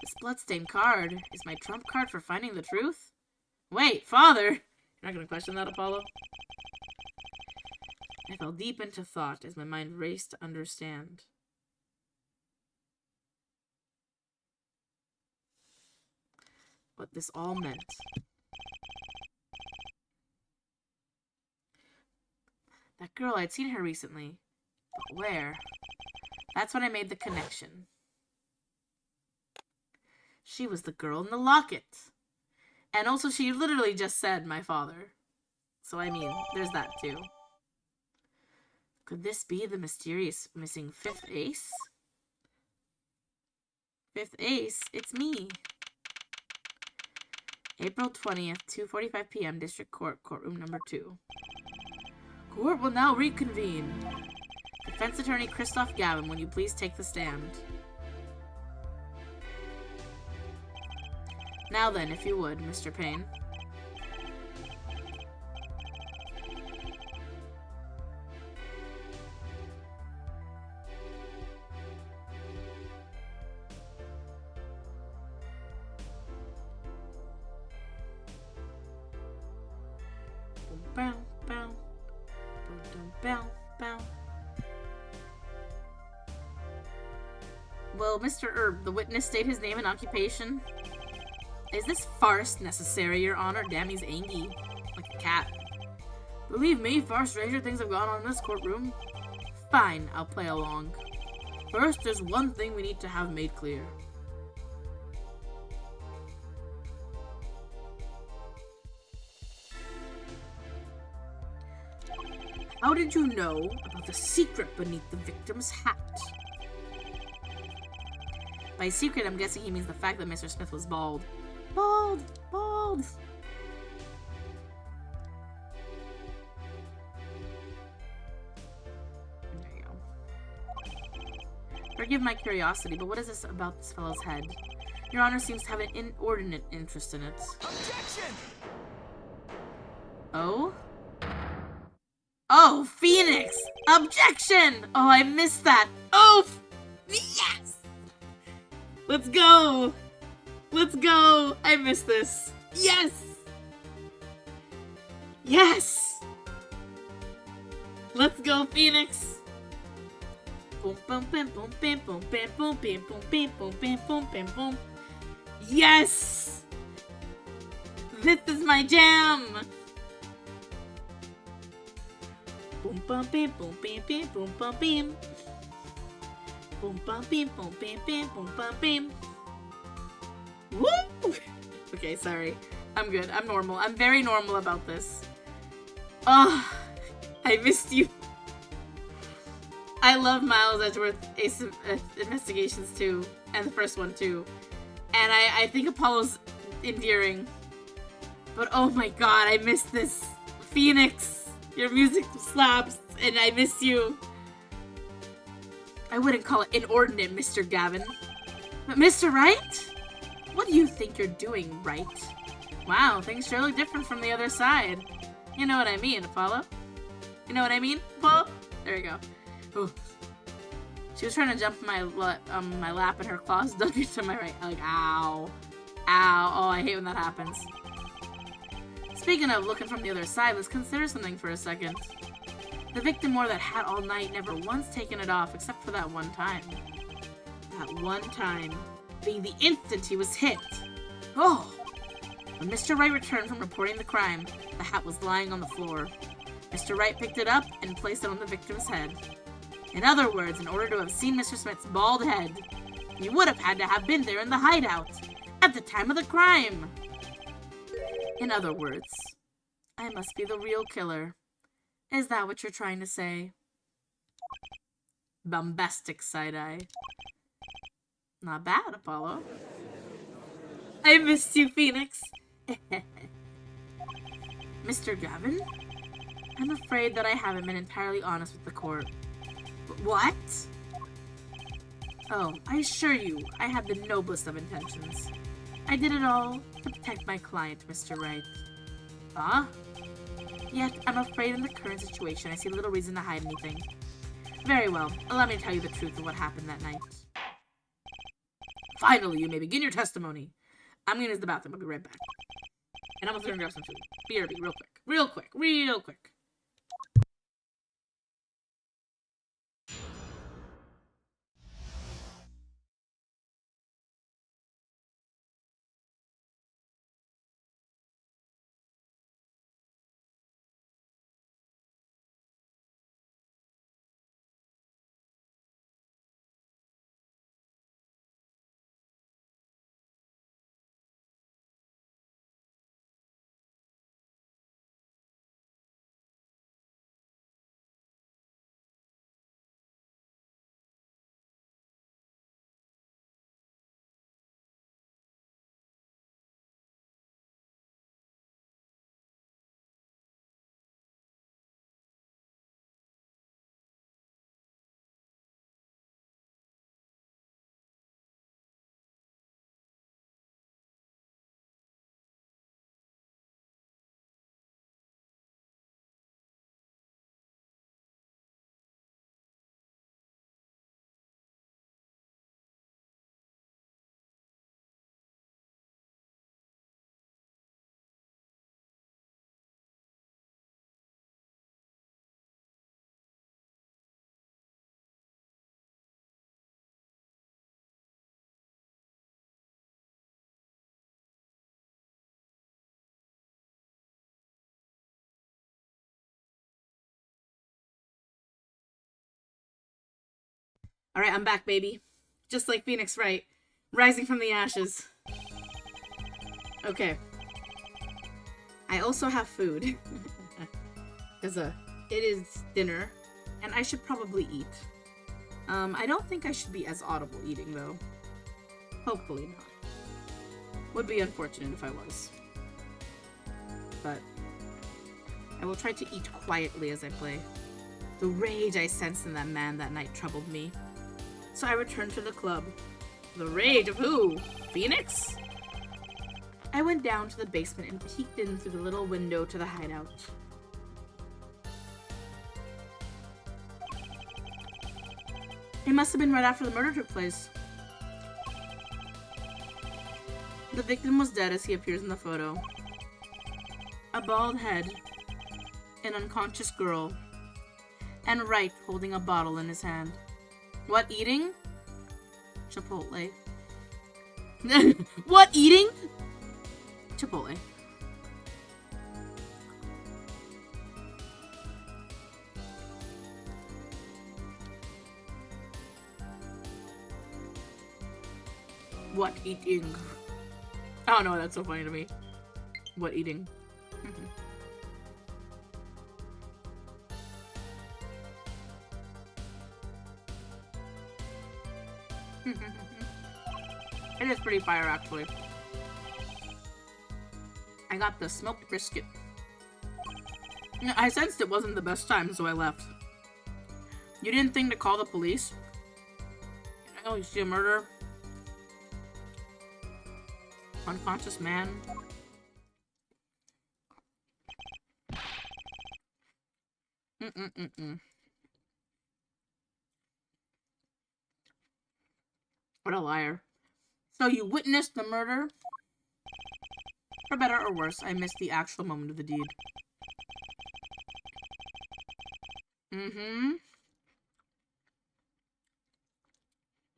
This bloodstained card is my trump card for finding the truth? Wait, father! You're not going to question that, Apollo? I fell deep into thought as my mind raced to understand. What this all meant. That girl, I'd seen her recently. But where? That's when I made the connection. She was the girl in the locket. And also she literally just said my father. So I mean, there's that too. Could this be the mysterious missing 5th ace? Fifth Ace, it's me. April 20th, 2:45 p.m. District Court, courtroom number 2. Court will now reconvene. Defense Attorney Christoph Gavin, will you please take the stand? Now then, if you would, Mr. Payne. Bow, bow. Bow, bow. Will Mr. Erb, the witness, state his name and occupation? Is this farce necessary, Your Honor? Damn, he's angry. Like a cat. Believe me, far stranger things have gone on in this courtroom. Fine, I'll play along. First, there's one thing we need to have made clear. How did you know about the secret beneath the victim's hat? By secret, I'm guessing he means the fact that Mr. Smith was bald. Bald! Bald! There you go. Forgive my curiosity, but what is this about this fellow's head? Your Honor seems to have an inordinate interest in it. Objection! Oh? Oh, Phoenix! Objection! Oh, I missed that. Oh, yes! Let's go! Let's go! I missed this. Yes! Yes! Let's go, Phoenix! Boom, boom, boom, boom, boom, boom, boom, boom, boom, boom, boom, boom, boom, boom, boom. Yes! This is my jam! Boom, bum, bim, boom, bim, bim, boom, bum, bim. Boom, bum, bim, boom, bim, bim, boom, bum, bim. Woo! Okay, sorry. I'm good. I'm normal. I'm very normal about this. Oh, I missed you. I love Miles Edgeworth Ace of Investigations 2, and the first one too. And I think Apollo's endearing. But oh my god, I missed this. Phoenix, your music slaps, and I miss you. I wouldn't call it inordinate, Mr. Gavin. But Mr. Wright? What do you think you're doing, Wright? Wow, things sure look different from the other side. You know what I mean, Apollo? You know what I mean, Apollo? There you go. Ooh. She was trying to jump my lap and her claws dug into my right. Like, ow. Ow. Oh, I hate when that happens. Speaking of looking from the other side, let's consider something for a second. The victim wore that hat all night, never once taken it off, except for that one time. That one time being the instant he was hit. Oh! When Mr. Wright returned from reporting the crime, the hat was lying on the floor. Mr. Wright picked it up and placed it on the victim's head. In other words, in order to have seen Mr. Smith's bald head, you would have had to have been there in the hideout at the time of the crime. In other words, I must be the real killer. Is that what you're trying to say? Bombastic side-eye. Not bad, Apollo. I missed you, Phoenix. Mr. Gavin? I'm afraid that I haven't been entirely honest with the court. What? Oh, I assure you, I had the noblest of intentions. I did it all to protect my client, Mr. Wright. Huh? Yet, I'm afraid in the current situation, I see little reason to hide anything. Very well, allow me to tell you the truth of what happened that night. Finally, you may begin your testimony. I'm gonna use the bathroom, I'll be right back. And I'm gonna grab some food. BRB, real quick. Real quick, real quick. Alright, I'm back, baby. Just like Phoenix Wright. Rising from the ashes. Okay. I also have food. Because it is dinner. And I should probably eat. I don't think I should be as audible eating, though. Hopefully not. Would be unfortunate if I was. But I will try to eat quietly as I play. The rage I sensed in that man that night troubled me. So I returned to the club. The rage of who? Phoenix? I went down to the basement and peeked in through the little window to the hideout. It must have been right after the murder took place. The victim was dead as he appears in the photo. A bald head, an unconscious girl, and Wright holding a bottle in his hand. What eating? Chipotle. What eating? Chipotle. What eating? I don't know, that's so funny to me. What eating? It is pretty fire, actually. I got the smoked brisket. I sensed it wasn't the best time, so I left. You didn't think to call the police? Oh, you see a murder? Unconscious man. What a liar. So you witnessed the murder? For better or worse, I missed the actual moment of the deed.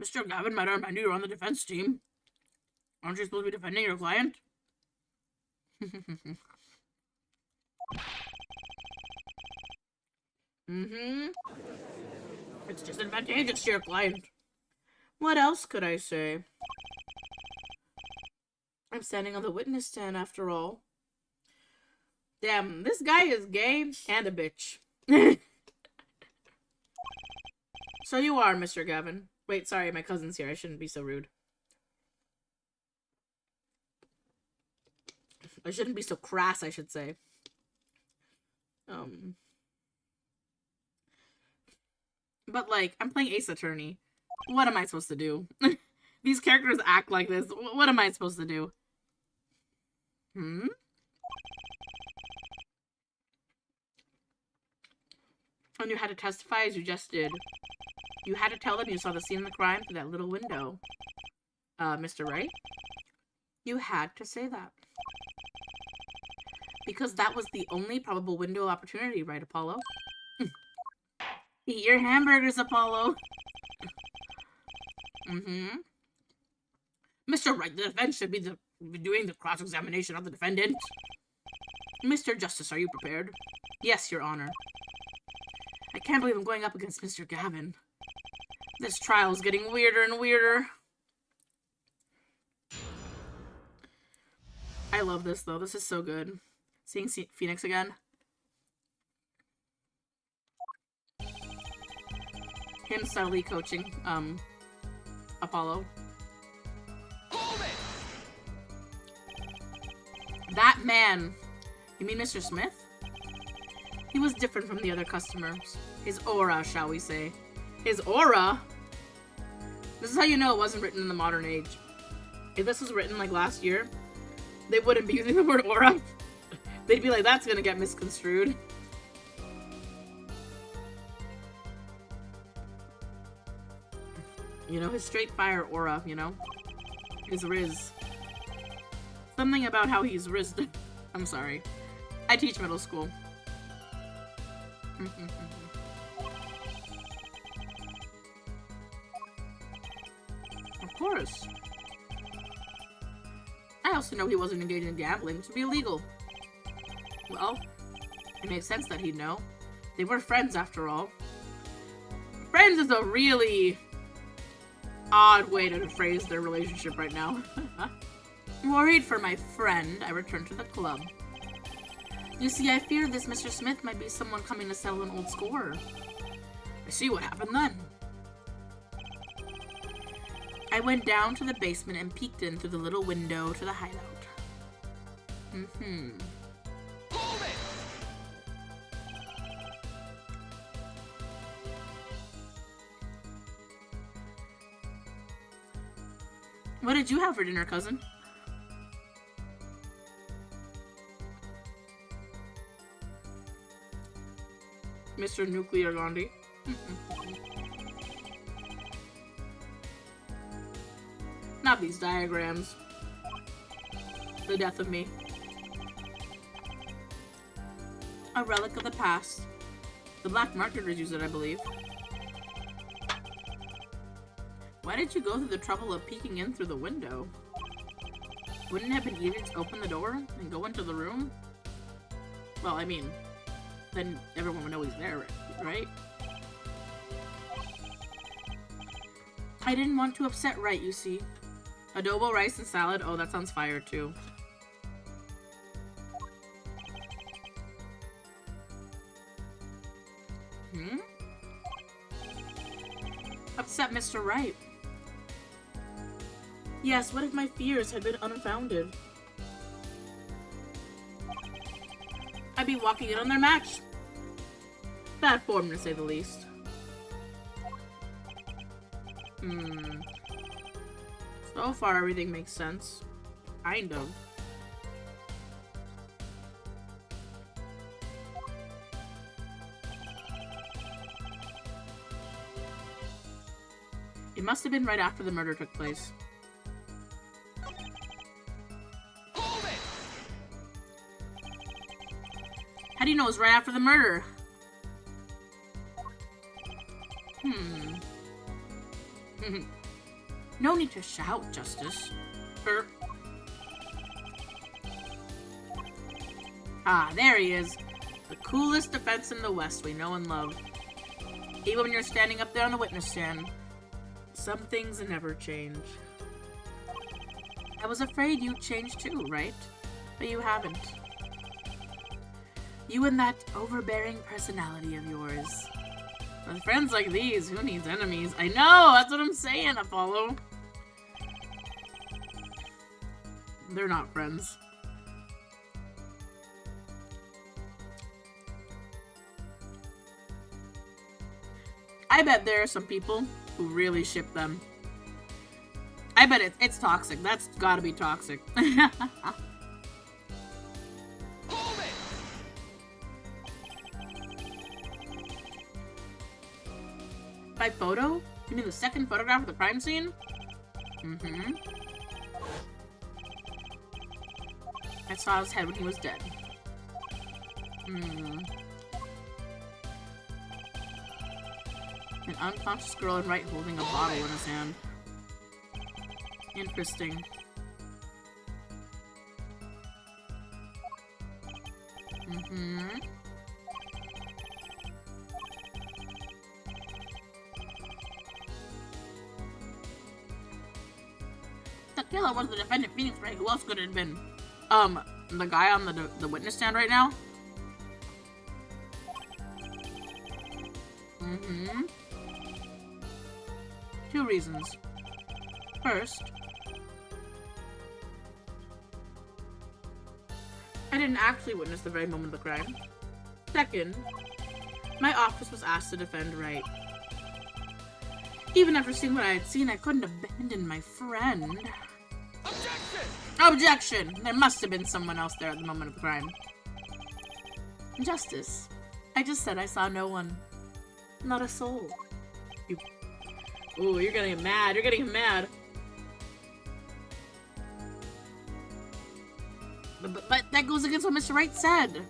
Mr. Gavin, might I remind you, you're on the defense team. Aren't you supposed to be defending your client? It's disadvantageous to your client. What else could I say? I'm standing on the witness stand after all. Damn, this guy is gay and a bitch. So you are, Mr. Gavin. Wait, sorry, my cousin's here. I shouldn't be so rude. I shouldn't be so crass, I should say. But, like, I'm playing Ace Attorney. What am I supposed to do? These characters act like this. What am I supposed to do? And you had to testify as you just did. You had to tell them you saw the scene of the crime through that little window. Mr. Wright? You had to say that. Because that was the only probable window of opportunity, right, Apollo? Eat your hamburgers, Apollo. Mr. Wright, the defense should be doing the cross-examination of the defendant. Mr. Justice, are you prepared? Yes, Your Honor. I can't believe I'm going up against Mr. Gavin. This trial is getting weirder and weirder. I love this, though. This is so good. Seeing Phoenix again. Him subtly coaching, Apollo. That man. You mean Mr. Smith? He was different from the other customers. His aura, shall we say. His aura? This is how you know it wasn't written in the modern age. If this was written like last year, they wouldn't be using the word aura. They'd be like, that's gonna get misconstrued. You know, his straight fire aura, you know? His Riz. Something about how he's rizzed. I'm sorry. I teach middle school. Of course. I also know he wasn't engaged in gambling, which would be illegal. Well, it makes sense that he'd know. They were friends after all. Friends is a really odd way to phrase their relationship right now. Worried for my friend, I returned to the club. You see, I fear this Mr. Smith might be someone coming to settle an old score. I see what happened then. I went down to the basement and peeked in through the little window to the hideout. Hold it! What did you have for dinner, cousin? Mr. Nuclear Gandhi. Not these diagrams. The death of me. A relic of the past. The black marketers use it, I believe. Why did you go through the trouble of peeking in through the window? Wouldn't it have been easier to open the door and go into the room? Well, I mean, then everyone would know he's there, right? I didn't want to upset Wright, you see. Adobo, rice, and salad. Oh, that sounds fire, too. Upset Mr. Wright. Yes, what if my fears had been unfounded? I'd be walking in on their match. Bad form, to say the least. So far, everything makes sense. Kind of. It must have been right after the murder took place. Hold it! How do you know it was right after the murder? No need to shout, Justice. Ah, there he is. The coolest defense in the West we know and love. Even when you're standing up there on the witness stand. Some things never change. I was afraid you'd change too, right? But you haven't. You and that overbearing personality of yours. With friends like these, who needs enemies? I know! That's what I'm saying, Apollo. They're not friends. I bet there are some people who really ship them. I bet it's toxic. That's gotta be toxic. Hold it! By photo? You mean the second photograph of the crime scene? I saw his head when he was dead. An unconscious girl in right holding a bottle in his hand. Interesting. The killer was the defendant Phoenix Wright. Who else could it have been? The guy on the witness stand right now? Two reasons. First, I didn't actually witness the very moment of the crime. Second, my office was asked to defend Wright. Even after seeing what I had seen, I couldn't abandon my friend. Objection! Objection! There must have been someone else there at the moment of the crime. Justice. I just said I saw no one. Not a soul. Ooh, you're getting mad. You're getting mad. But that goes against what Mr. Wright said.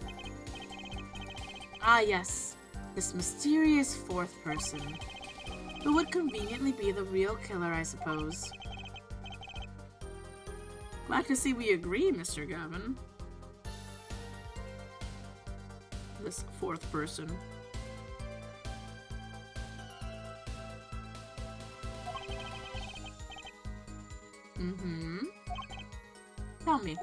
Ah, yes. This mysterious fourth person. Who would conveniently be the real killer, I suppose. Glad to see we agree, Mr. Gavin. This fourth person. Mm-hmm. Tell me.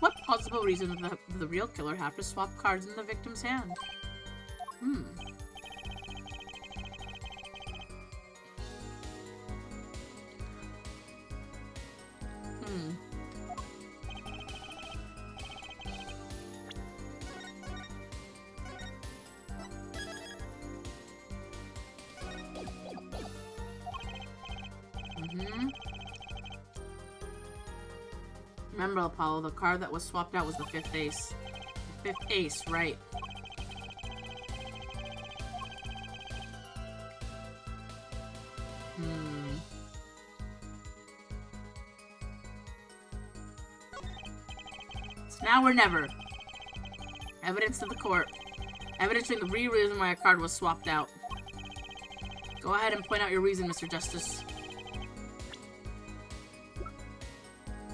What possible reason would the real killer have to swap cards in the victim's hand? Hmm. Hmm. Mm-hmm. Remember, Apollo, the card that was swapped out was the 5th ace. The 5th ace, right. Hmm. It's now or never. Evidence to the court. Evidence showing the real reason why a card was swapped out. Go ahead and point out your reason, Mr. Justice.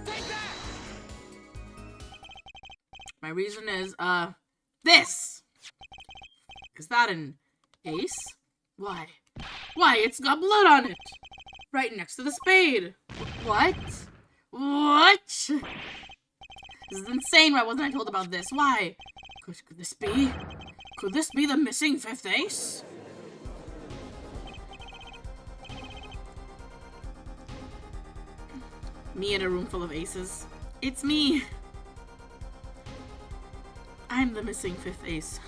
Take that! My reason is, this! Is that an ace? Why? Why, it's got blood on it! Right next to the spade! What? What? This is insane, why wasn't I told about this? Why? Could this be? Could this be the missing 5th ace? Me in a room full of aces. It's me! I'm the missing 5th ace.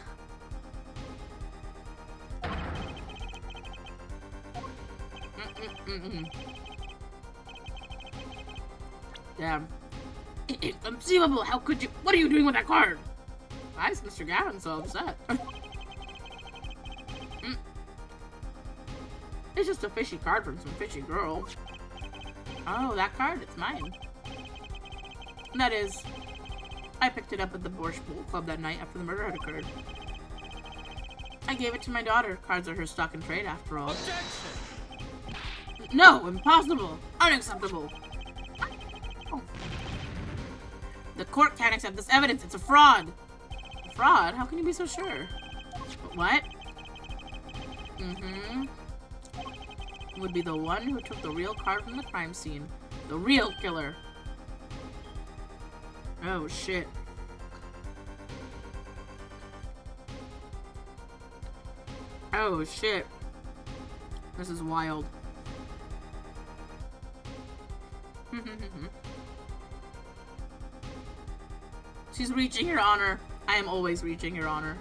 Damn. Inconceivable! How could you? What are you doing with that card? Why is Mr. Gavin so upset? It's just a fishy card from some fishy girl. Oh, that card? It's mine. That is, I picked it up at the Borscht Bowl Club that night after the murder had occurred. I gave it to my daughter. Cards are her stock and trade, after all. Objection! No! Impossible! Unacceptable! Oh. The court can't accept this evidence. It's a fraud. A fraud? How can you be so sure? What? Mm-hmm. Would be the one who took the real card from the crime scene. The real killer. Oh, shit. Oh, shit. This is wild. She's reaching, Your Honor. I am always reaching, Your Honor.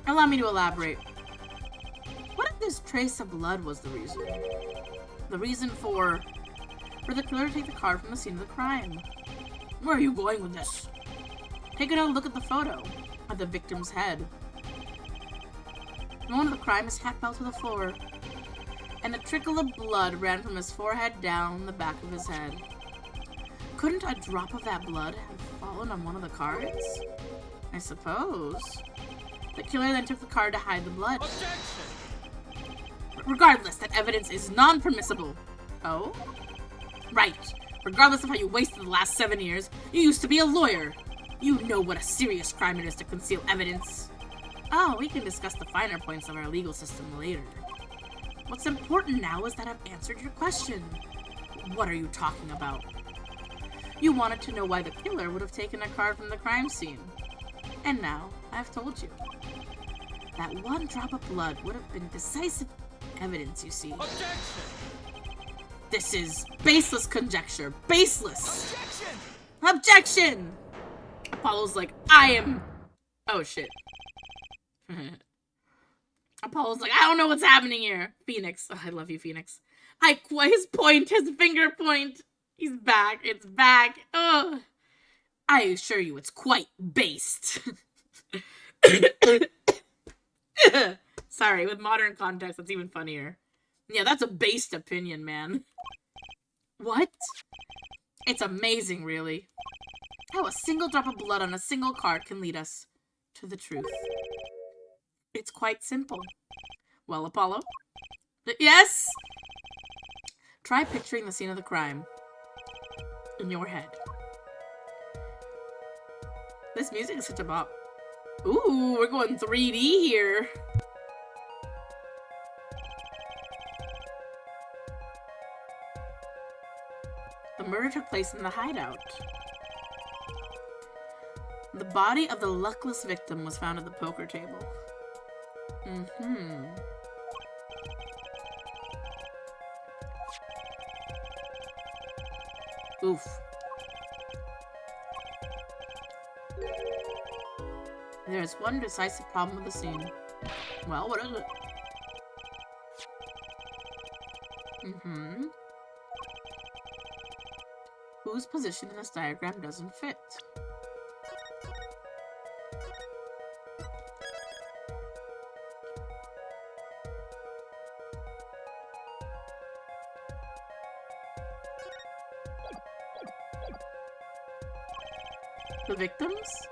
Allow me to elaborate. What if this trace of blood was the reason? The reason for the killer to take the card from the scene of the crime. Where are you going with this? Take a look at the photo of the victim's head. The moment of the crime, his hat fell to the floor, and a trickle of blood ran from his forehead down the back of his head. Couldn't a drop of that blood have fallen on one of the cards? I suppose. The killer then took the card to hide the blood. Objection! Regardless, that evidence is non-permissible. Oh? Right. Regardless of how you wasted the last 7 years, you used to be a lawyer. You know what a serious crime it is to conceal evidence. Oh, we can discuss the finer points of our legal system later. What's important now is that I've answered your question. What are you talking about? You wanted to know why the killer would have taken a card from the crime scene. And now, I've told you. That one drop of blood would have been decisive evidence, you see. Objection! This is baseless conjecture. Baseless! Objection! Objection! Apollo's like, I am... Oh, shit. Apollo's like, I don't know what's happening here. Phoenix. Oh, I love you, Phoenix. His point, his finger point. He's back. It's back. Ugh. I assure you it's quite based. Sorry, with modern context, that's even funnier. Yeah, that's a based opinion, man. What? It's amazing, really. How a single drop of blood on a single card can lead us to the truth. It's quite simple. Well, Apollo? Yes? Try picturing the scene of the crime in your head. This music is such a bop. Ooh, we're going 3D here. The murder took place in the hideout. The body of the luckless victim was found at the poker table. Mm-hmm. Oof. There's one decisive problem with the scene. Well, what is it? Mm-hmm. Whose position in this diagram doesn't fit? The victims,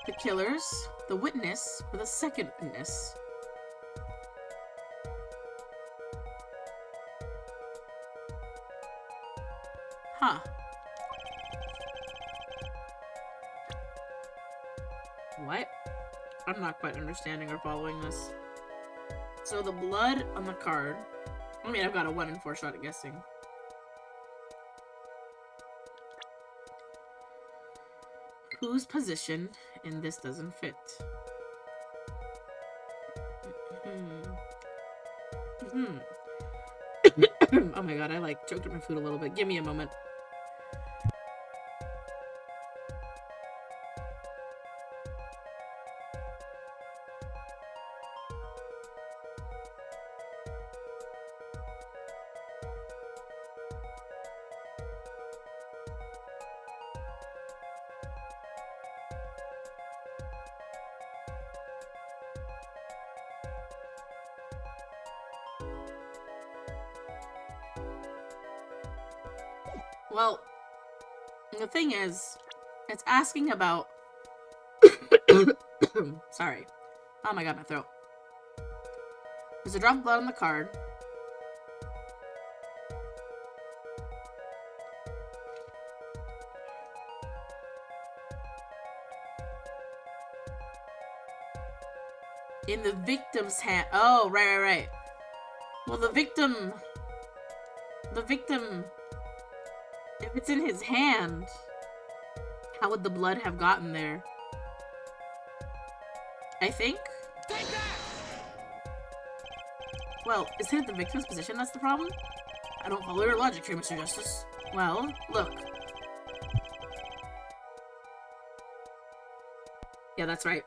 the killers, the witness, or the second witness? Huh. What? I'm not quite understanding or following this. So the blood on the card. I mean, I've got a 1 in 4 shot at guessing. Whose position in this doesn't fit? Oh my god, I like choked up my food a little bit. Give me a moment. Well, the thing is, it's asking about... Sorry. Oh my god, my throat. There's a drop of blood on the card. In the victim's hand. Oh, right. Well, the victim... If it's in his hand, how would the blood have gotten there? I think? Take that! Well, is it the victim's position that's the problem? I don't follow your logic here, Mr. Justice. Well, look. Yeah, that's right.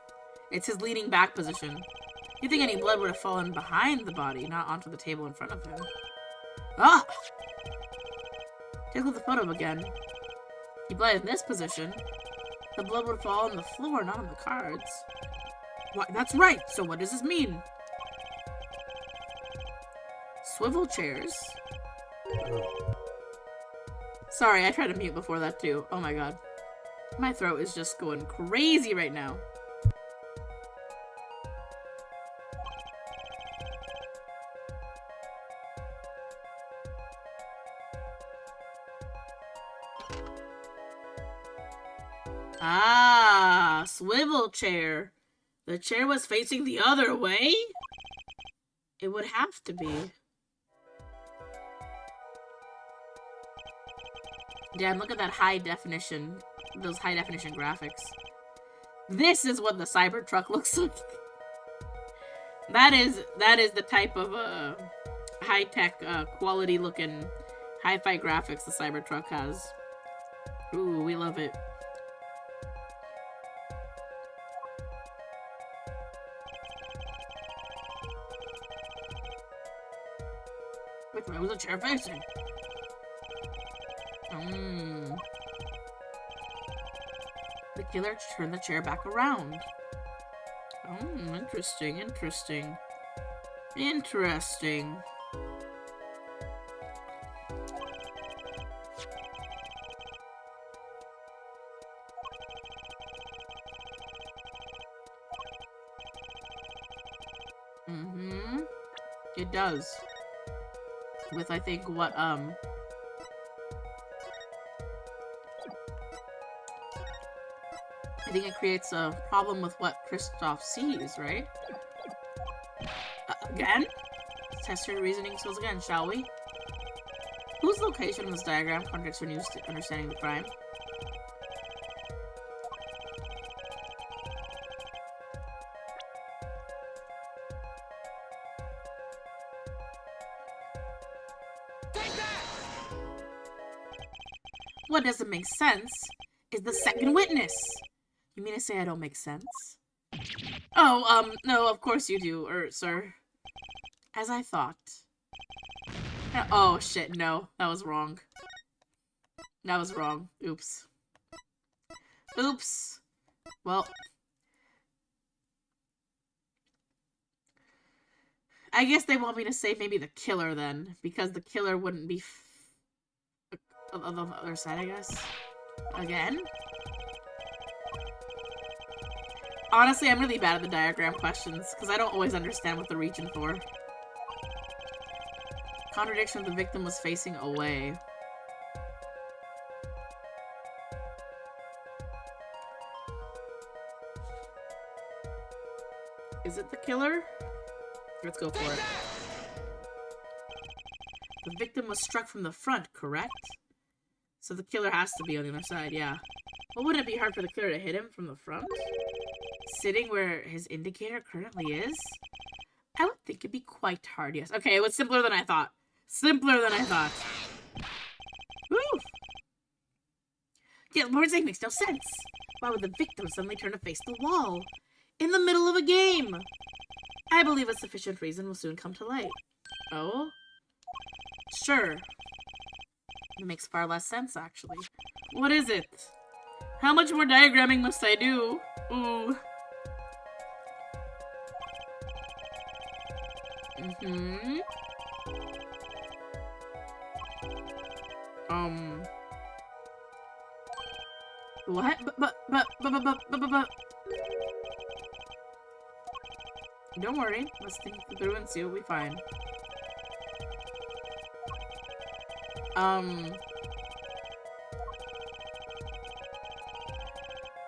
It's his leaning back position. You think any blood would have fallen behind the body, not onto the table in front of him. Ah! Take a look at the photo again. If he bled in this position, the blood would fall on the floor, not on the cards. What? That's right! So what does this mean? Swivel chairs? Sorry, I tried to mute before that too. Oh my god. My throat is just going crazy right now. Ah, swivel chair. The chair was facing the other way? It would have to be. Damn, look at that high definition. Those high definition graphics. This is what the Cybertruck looks like. That is the type of high-tech, quality looking hi-fi graphics the Cybertruck has. Ooh, we love it. Which way was the chair facing? The killer turned the chair back around. Interesting. It does. With, I think, what, I think it creates a problem with what Kristoff sees, right? Again? Let's test your reasoning skills again, shall we? Who's location in this diagram contradicts your new understanding of the crime? Take that! What doesn't make sense is the second witness. You mean to say I don't make sense? Oh, no, of course you do, sir. As I thought. Oh, shit, no. That was wrong. That was wrong. Oops. Oops. Well. I guess they want me to say maybe the killer then, because the killer wouldn't be on the other side, I guess. Again? Honestly, I'm really bad at the diagram questions, because I don't always understand what they're reaching for. Contradiction: the victim was facing away. Is it the killer? Let's go for it. The victim was struck from the front, correct? So the killer has to be on the other side, yeah. Well, wouldn't it be hard for the killer to hit him from the front? Sitting where his indicator currently is? I would think it'd be quite hard, yes. Okay, it was simpler than I thought. Simpler than I thought. Woo! Yeah, what we're saying makes no sense. Why would the victim suddenly turn to face the wall? In the middle of a game? I believe a sufficient reason will soon come to light. Oh? Sure. It makes far less sense, actually. What is it? How much more diagramming must I do? Ooh. Mm-hmm. What? But. Don't worry. Let's think through and see what we find.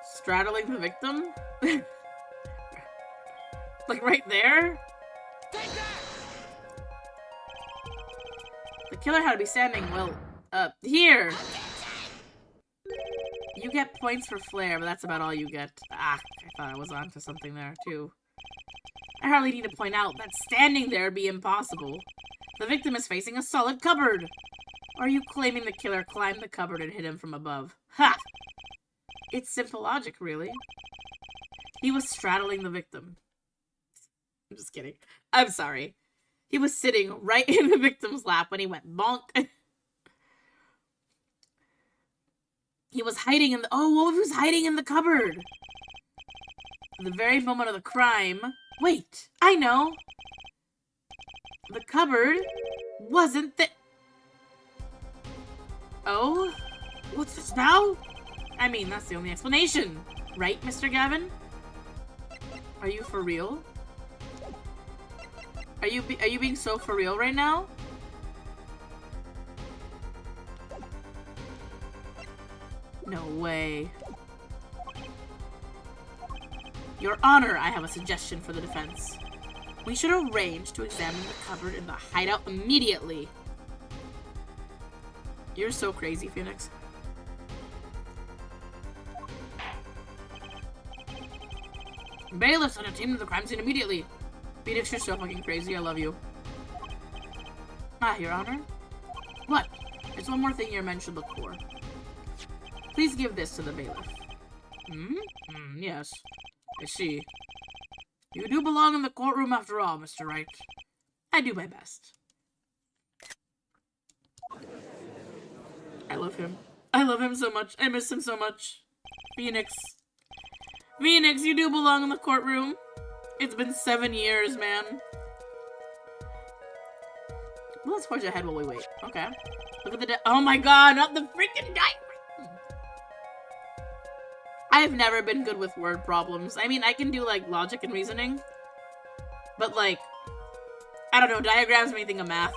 Straddling the victim? Like right there? Take that! The killer had to be standing, well, here! You get points for flair, but that's about all you get. Ah, I thought I was onto something there, too. I hardly need to point out that standing there would be impossible. The victim is facing a solid cupboard! Or are you claiming the killer climbed the cupboard and hit him from above? Ha! It's simple logic, really. He was straddling the victim. I'm just kidding. I'm sorry. He was sitting right in the victim's lap when he went bonk. He was hiding in the... Oh, what if he was hiding in the cupboard? At the very moment of the crime... Wait, I know! The cupboard wasn't the... Oh? What's this now? I mean, that's the only explanation. Right, Mr. Gavin? Are you for real? Are you being so for real right now? No way. Your Honor, I have a suggestion for the defense. We should arrange to examine the cupboard in the hideout immediately. You're so crazy, Phoenix. Bailiffs on a team to the crime scene immediately. Phoenix, you're so fucking crazy. I love you. Ah, Your Honor. What? There's one more thing your men should look for. Please give this to the bailiff. Yes. I see. You do belong in the courtroom after all, Mr. Wright. I do my best. I love him. I love him so much. I miss him so much. Phoenix. Phoenix, you do belong in the courtroom. It's been 7 years, man. Well, let's forge ahead while we wait. Okay. Look at the oh my god, not the freaking diagram! I've never been good with word problems. I mean, I can do, like, logic and reasoning. But, like, I don't know, diagrams make me think of math.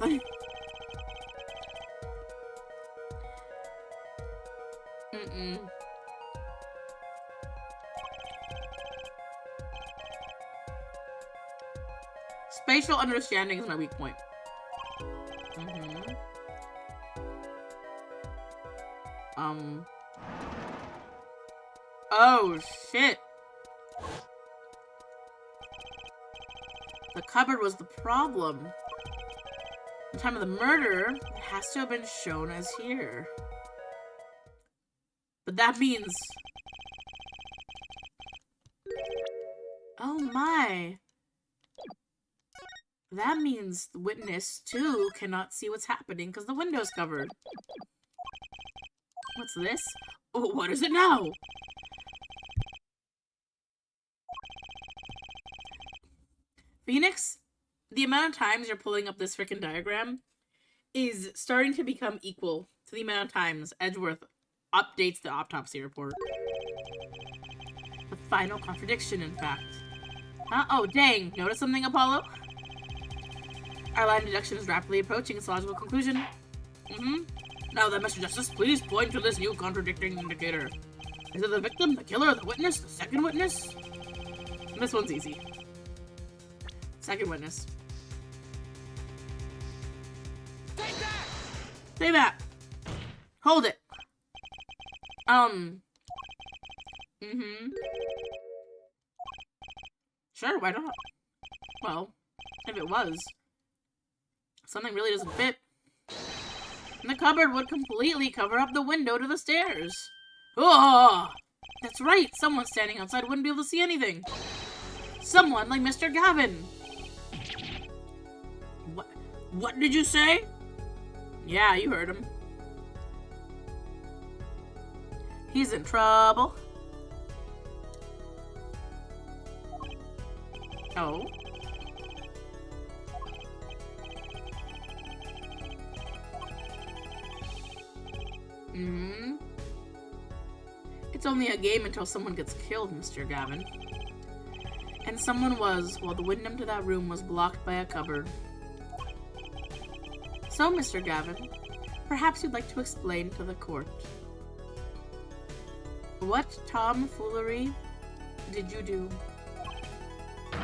Spatial understanding is my weak point. Oh, shit. The cupboard was the problem. The time of the murder, it has to have been shown as here. But that means... Oh my. That means the witness, too, cannot see what's happening because the window's covered. What's this? Oh, what is it now? Phoenix, the amount of times you're pulling up this freaking diagram is starting to become equal to the amount of times Edgeworth updates the autopsy report. The final contradiction, in fact. Oh, dang. Notice something, Apollo? Our line of deduction is rapidly approaching its logical conclusion. Now then, Mr. Justice, please point to this new contradicting indicator. Is it the victim, the killer, the witness, the second witness? This one's easy. Second witness. Take that! Say that! Hold it! Sure, why not? Well, if it was, something really doesn't fit. And the cupboard would completely cover up the window to the stairs. Oh! That's right, someone standing outside wouldn't be able to see anything. Someone like Mr. Gavin. What did you say? Yeah, you heard him. He's in trouble. Oh. It's only a game until someone gets killed, Mr. Gavin. And someone was, while the window to that room was blocked by a cupboard. So, Mr. Gavin, perhaps you'd like to explain to the court. What tomfoolery did you do?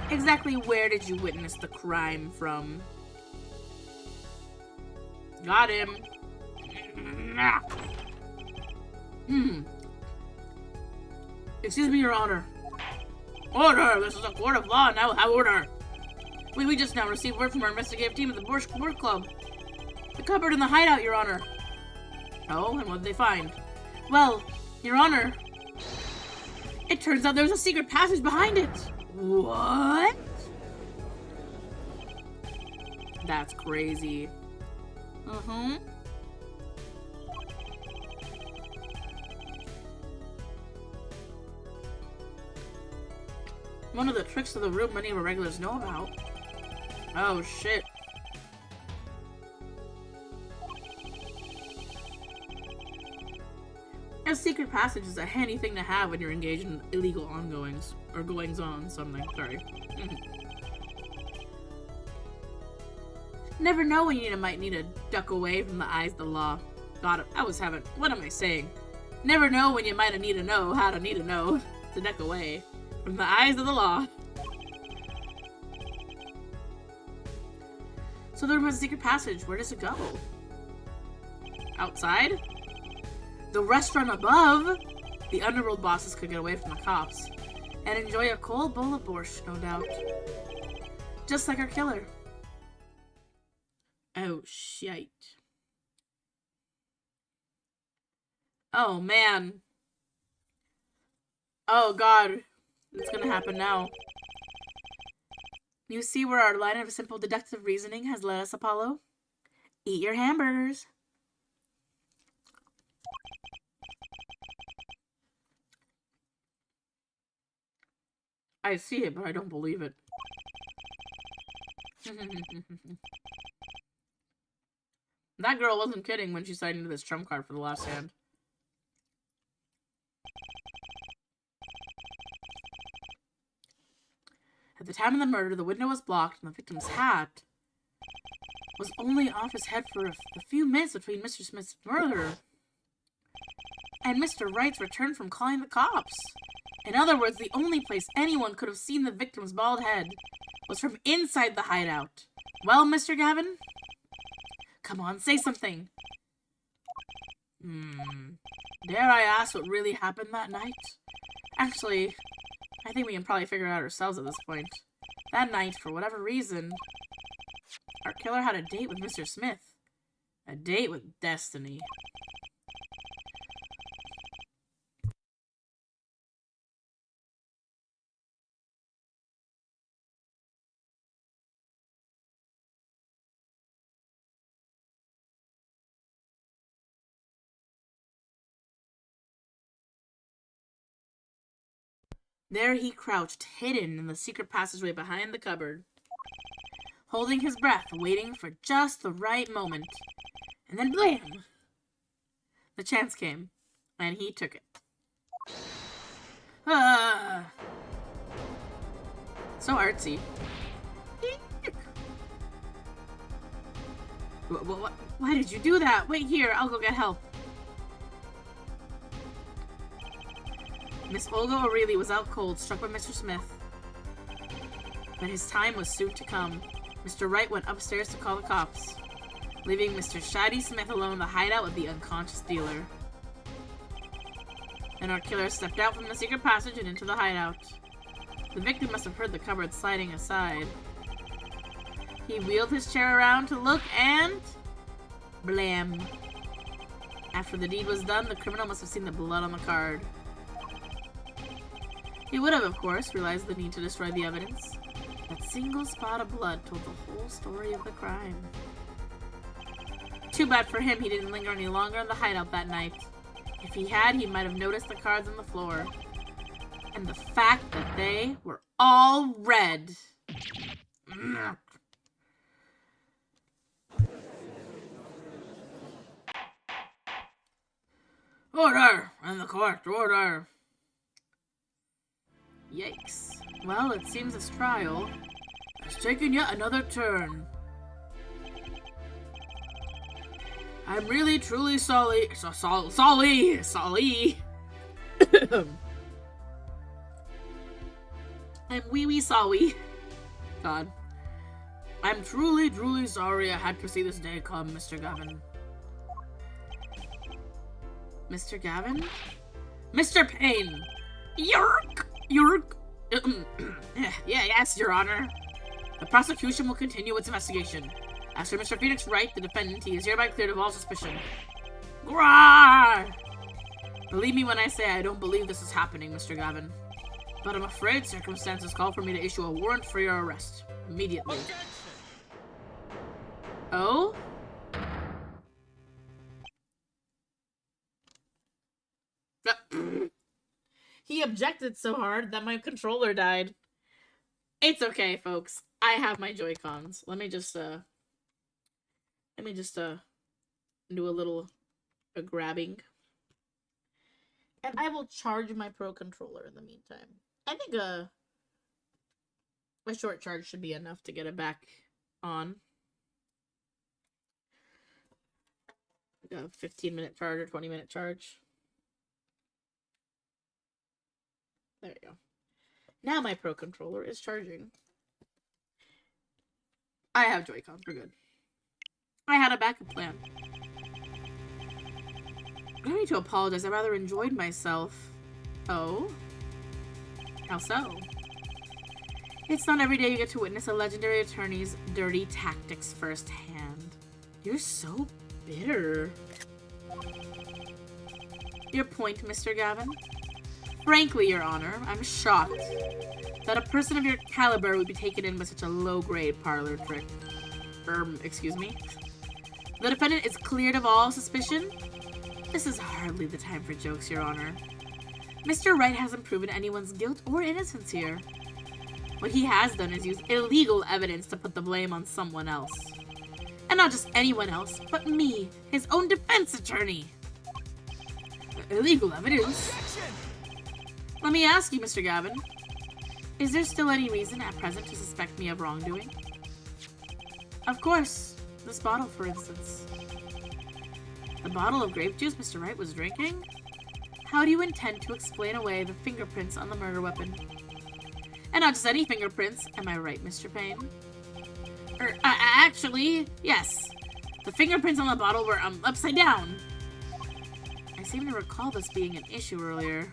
Exactly where did you witness the crime from? Got him. Excuse me, Your Honor. Order! This is a court of law, now have order! We just now received word from our investigative team at the Bush Work Club. The cupboard in the hideout, Your Honor. Oh, and what did they find? Well, Your Honor, it turns out there's a secret passage behind it. What? That's crazy. One of the tricks of the room many of our regulars know about. Oh, shit. A secret passage is a handy thing to have when you're engaged in illegal ongoings. Or goings-on, something. Sorry. Never know when you might need to duck away from the eyes of the law. God, what am I saying? Never know when you might need to know how to to duck away from the eyes of the law. So the room has a secret passage. Where does it go? Outside? The restaurant above? The underworld bosses could get away from the cops and enjoy a cold bowl of borscht, no doubt. Just like our killer. Oh, shite. Oh, man. Oh, God. What's gonna happen now? You see where our line of simple deductive reasoning has led us, Apollo? Eat your hamburgers. I see it, but I don't believe it. That girl wasn't kidding when she signed into this trump card for the last hand. At the time of the murder, the window was blocked and the victim's hat was only off his head for a few minutes between Mr. Smith's murder and Mr. Wright's return from calling the cops. In other words, the only place anyone could have seen the victim's bald head was from inside the hideout. Well, Mr. Gavin? Come on, say something. Dare I ask what really happened that night? Actually, I think we can probably figure it out ourselves at this point. That night, for whatever reason, our killer had a date with Mr. Smith. A date with destiny. There he crouched, hidden in the secret passageway behind the cupboard, holding his breath, waiting for just the right moment. And then blam! The chance came, and he took it. Ah! So artsy. Why did you do that? Wait here, I'll go get help. Miss Olga O'Reilly was out cold, struck by Mr. Smith. But his time was soon to come. Mr. Wright went upstairs to call the cops, leaving Mr. Shady Smith alone in the hideout with the unconscious dealer. Then our killer stepped out from the secret passage and into the hideout. The victim must have heard the cupboard sliding aside. He wheeled his chair around to look and... blam. After the deed was done, the criminal must have seen the blood on the card. He would have, of course, realized the need to destroy the evidence. That single spot of blood told the whole story of the crime. Too bad for him he didn't linger any longer in the hideout that night. If he had, he might have noticed the cards on the floor. And the fact that they were all red. Order! In the court, order! Yikes. Well, it seems this trial has taken yet another turn. I'm really truly sorry. Sorry. I'm wee sorry. God. I'm truly sorry I had to see this day come, Mr. Gavin. Mr. Gavin? Mr. Payne! Yerk! Yerk! Yes, Your Honor. The prosecution will continue its investigation. As for Mr. Phoenix Wright, the defendant, he is hereby cleared of all suspicion. Grah! Believe me when I say I don't believe this is happening, Mr. Gavin. But I'm afraid circumstances call for me to issue a warrant for your arrest. Immediately. Oh? He objected so hard that my controller died. It's okay, folks. I have my Joy-Cons. Let me just do a little grabbing. And I will charge my Pro controller in the meantime. I think a short charge should be enough to get it back on. Like a 15-minute charge or 20-minute charge. There you go. Now my Pro controller is charging. I have Joy-Cons. We're good. I had a backup plan. I don't need to apologize. I rather enjoyed myself. Oh? How so? It's not every day you get to witness a legendary attorney's dirty tactics firsthand. You're so bitter. Your point, Mr. Gavin? Frankly, Your Honor, I'm shocked that a person of your caliber would be taken in by such a low-grade parlor trick. Excuse me? The defendant is cleared of all suspicion? This is hardly the time for jokes, Your Honor. Mr. Wright hasn't proven anyone's guilt or innocence here. What he has done is use illegal evidence to put the blame on someone else. And not just anyone else, but me, his own defense attorney. Illegal evidence? Let me ask you, Mr. Gavin. Is there still any reason at present to suspect me of wrongdoing? Of course. This bottle, for instance. The bottle of grape juice Mr. Wright was drinking? How do you intend to explain away the fingerprints on the murder weapon? And not just any fingerprints, am I right, Mr. Payne? Actually, yes. The fingerprints on the bottle were, upside down. I seem to recall this being an issue earlier.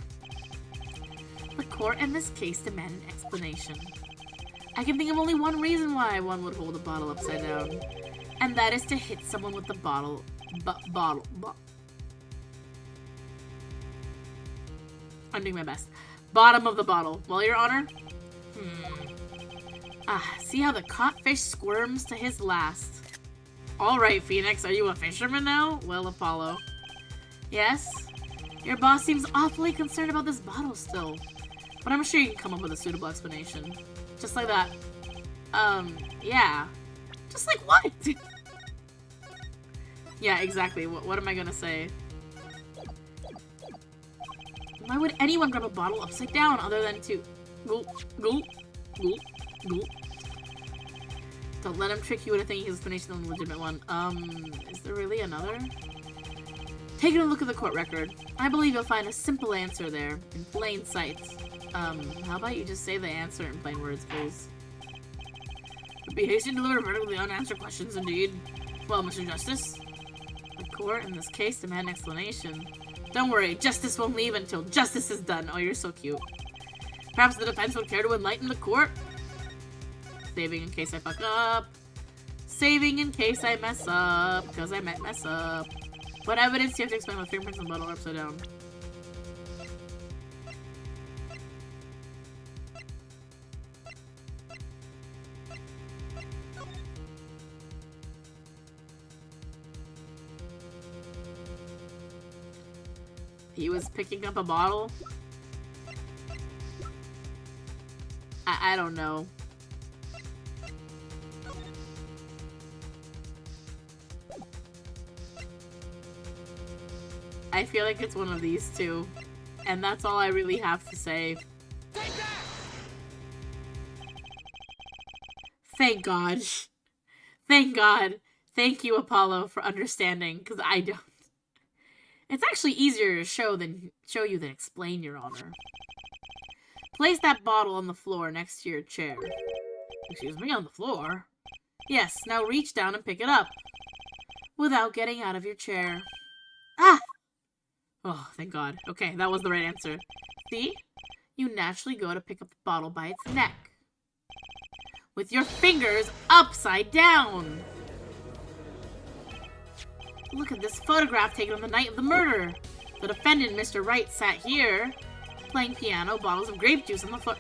The court in this case demand an explanation. I can think of only one reason why one would hold a bottle upside down, and that is to hit someone with the bottle. I'm doing my best. Bottom of the bottle. Well, Your Honor. See how the caught fish squirms to his last. Alright, Phoenix, are you a fisherman now? Well, Apollo. Yes? Your boss seems awfully concerned about this bottle still. But I'm sure you can come up with a suitable explanation. Just like that. Yeah. Just like what? Yeah, exactly. What am I gonna say? Why would anyone grab a bottle upside down other than to gulp, gulp, gulp, gulp? Don't let him trick you into thinking his explanation is the legitimate one. Is there really another? Taking a look at the court record, I believe you'll find a simple answer there, in plain sight. How about you just say the answer in plain words, please? Would be hasty to deliver a verdict with the unanswered questions, indeed. Well, Mr. Justice, the court, in this case, demand an explanation. Don't worry, justice won't leave until justice is done. Oh, you're so cute. Perhaps the defense would care to enlighten the court? Saving in case I fuck up. Saving in case I mess up, because I might mess up. What evidence do you have to explain with fingerprints and bottle upside down? He was picking up a bottle? I don't know. I feel like it's one of these two. And that's all I really have to say. Thank God. Thank God. Thank you, Apollo, for understanding, because I don't. It's actually easier to show you than explain, Your Honor. Place that bottle on the floor next to your chair. Excuse me, on the floor? Yes, now reach down and pick it up. Without getting out of your chair. Ah! Oh, thank God. Okay, that was the right answer. See? You naturally go to pick up the bottle by its neck. With your fingers upside down. Look at this photograph taken on the night of the murder. The defendant, Mr. Wright, sat here, playing piano, bottles of grape juice on the floor.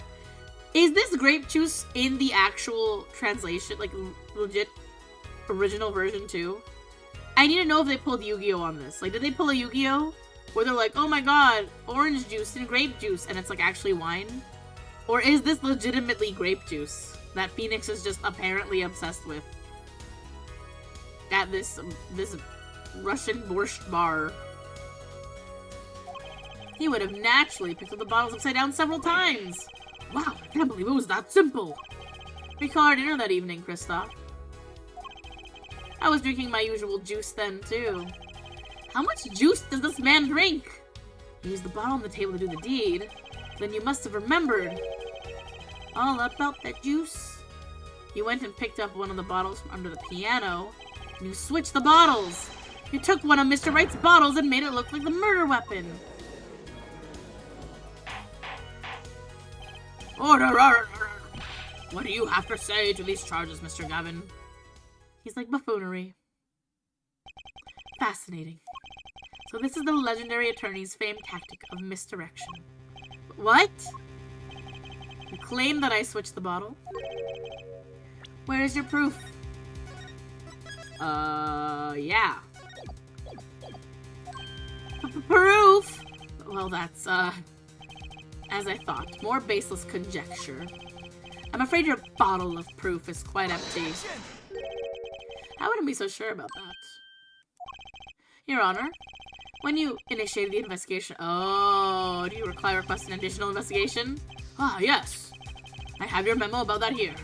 Is this grape juice in the actual translation, like legit original version too? I need to know if they pulled Yu-Gi-Oh on this. Like, did they pull a Yu-Gi-Oh? Where they're like, oh my god, orange juice and grape juice, and it's like actually wine? Or is this legitimately grape juice that Phoenix is just apparently obsessed with at this Russian borscht bar? He would have naturally picked up the bottles upside down several times. Wow, I can't believe it was that simple. Recall our dinner that evening, Kristoff. I was drinking my usual juice then, too. How much juice does this man drink? He used the bottle on the table to do the deed. Then you must have remembered. All about that juice. You went and picked up one of the bottles from under the piano, and you switched the bottles. You took one of Mr. Wright's bottles and made it look like the murder weapon. Order! What do you have to say to these charges, Mr. Gavin? He's like buffoonery. Fascinating. So this is the legendary attorney's famed tactic of misdirection. What? You claim that I switched the bottle? Where is your proof? Yeah. Proof? Well, that's, as I thought. More baseless conjecture. I'm afraid your bottle of proof is quite empty. I wouldn't be so sure about that. Your Honor, when you initiated the investigation... Oh, do you request an additional investigation? Ah, yes. I have your memo about that here.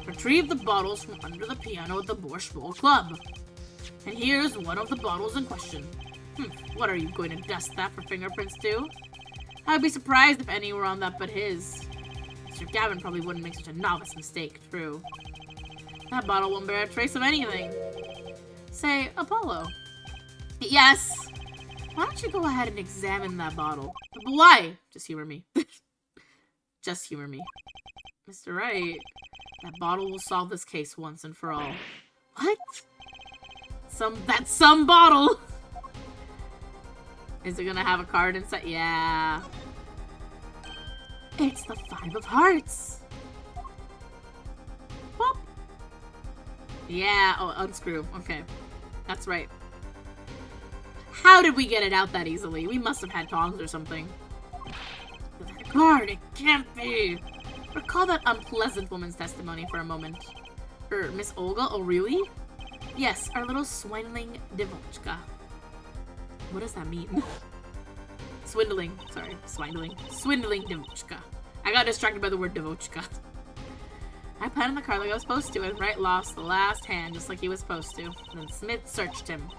Retrieve the bottles from under the piano at the Borscht Bowl Club. And here's one of the bottles in question. What, are you going to dust that for fingerprints too? I'd be surprised if any were on that but his. Mr. Gavin probably wouldn't make such a novice mistake, true. That bottle won't bear a trace of anything. Say, Apollo. Yes! Why don't you go ahead and examine that bottle? But why? Just humor me. Just humor me. Mr. Wright, that bottle will solve this case once and for all. What? That's some bottle! Is it gonna have a card inside? Yeah. It's the 5 of Hearts! Whoop. Yeah, oh, unscrew. Okay. That's right. How did we get it out that easily? We must have had tongs or something. That card, it can't be! Recall that unpleasant woman's testimony for a moment. Miss Olga? Oh, really? Yes, our little swindling devochka. What does that mean? Swindling. Sorry, swindling. Swindling devochka. I got distracted by the word devochka. I planted the card like I was supposed to, and Wright lost the last hand just like he was supposed to. And then Smith searched him.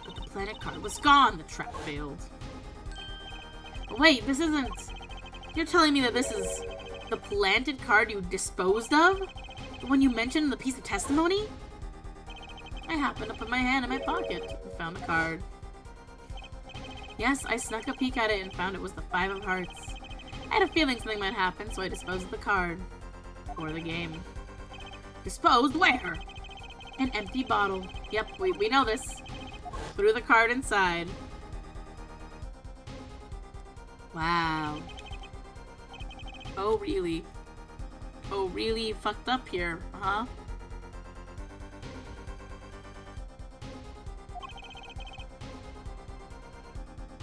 But the planet card was gone. The trap failed. Wait, this isn't... You're telling me that this is the planted card you disposed of? The one you mentioned in the piece of testimony? I happened to put my hand in my pocket and found the card. Yes, I snuck a peek at it and found it was the 5 of Hearts. I had a feeling something might happen, so I disposed of the card. For the game. Disposed where? An empty bottle. Yep, we know this. Threw the card inside. Wow. Oh, really? Oh, really fucked up here, huh?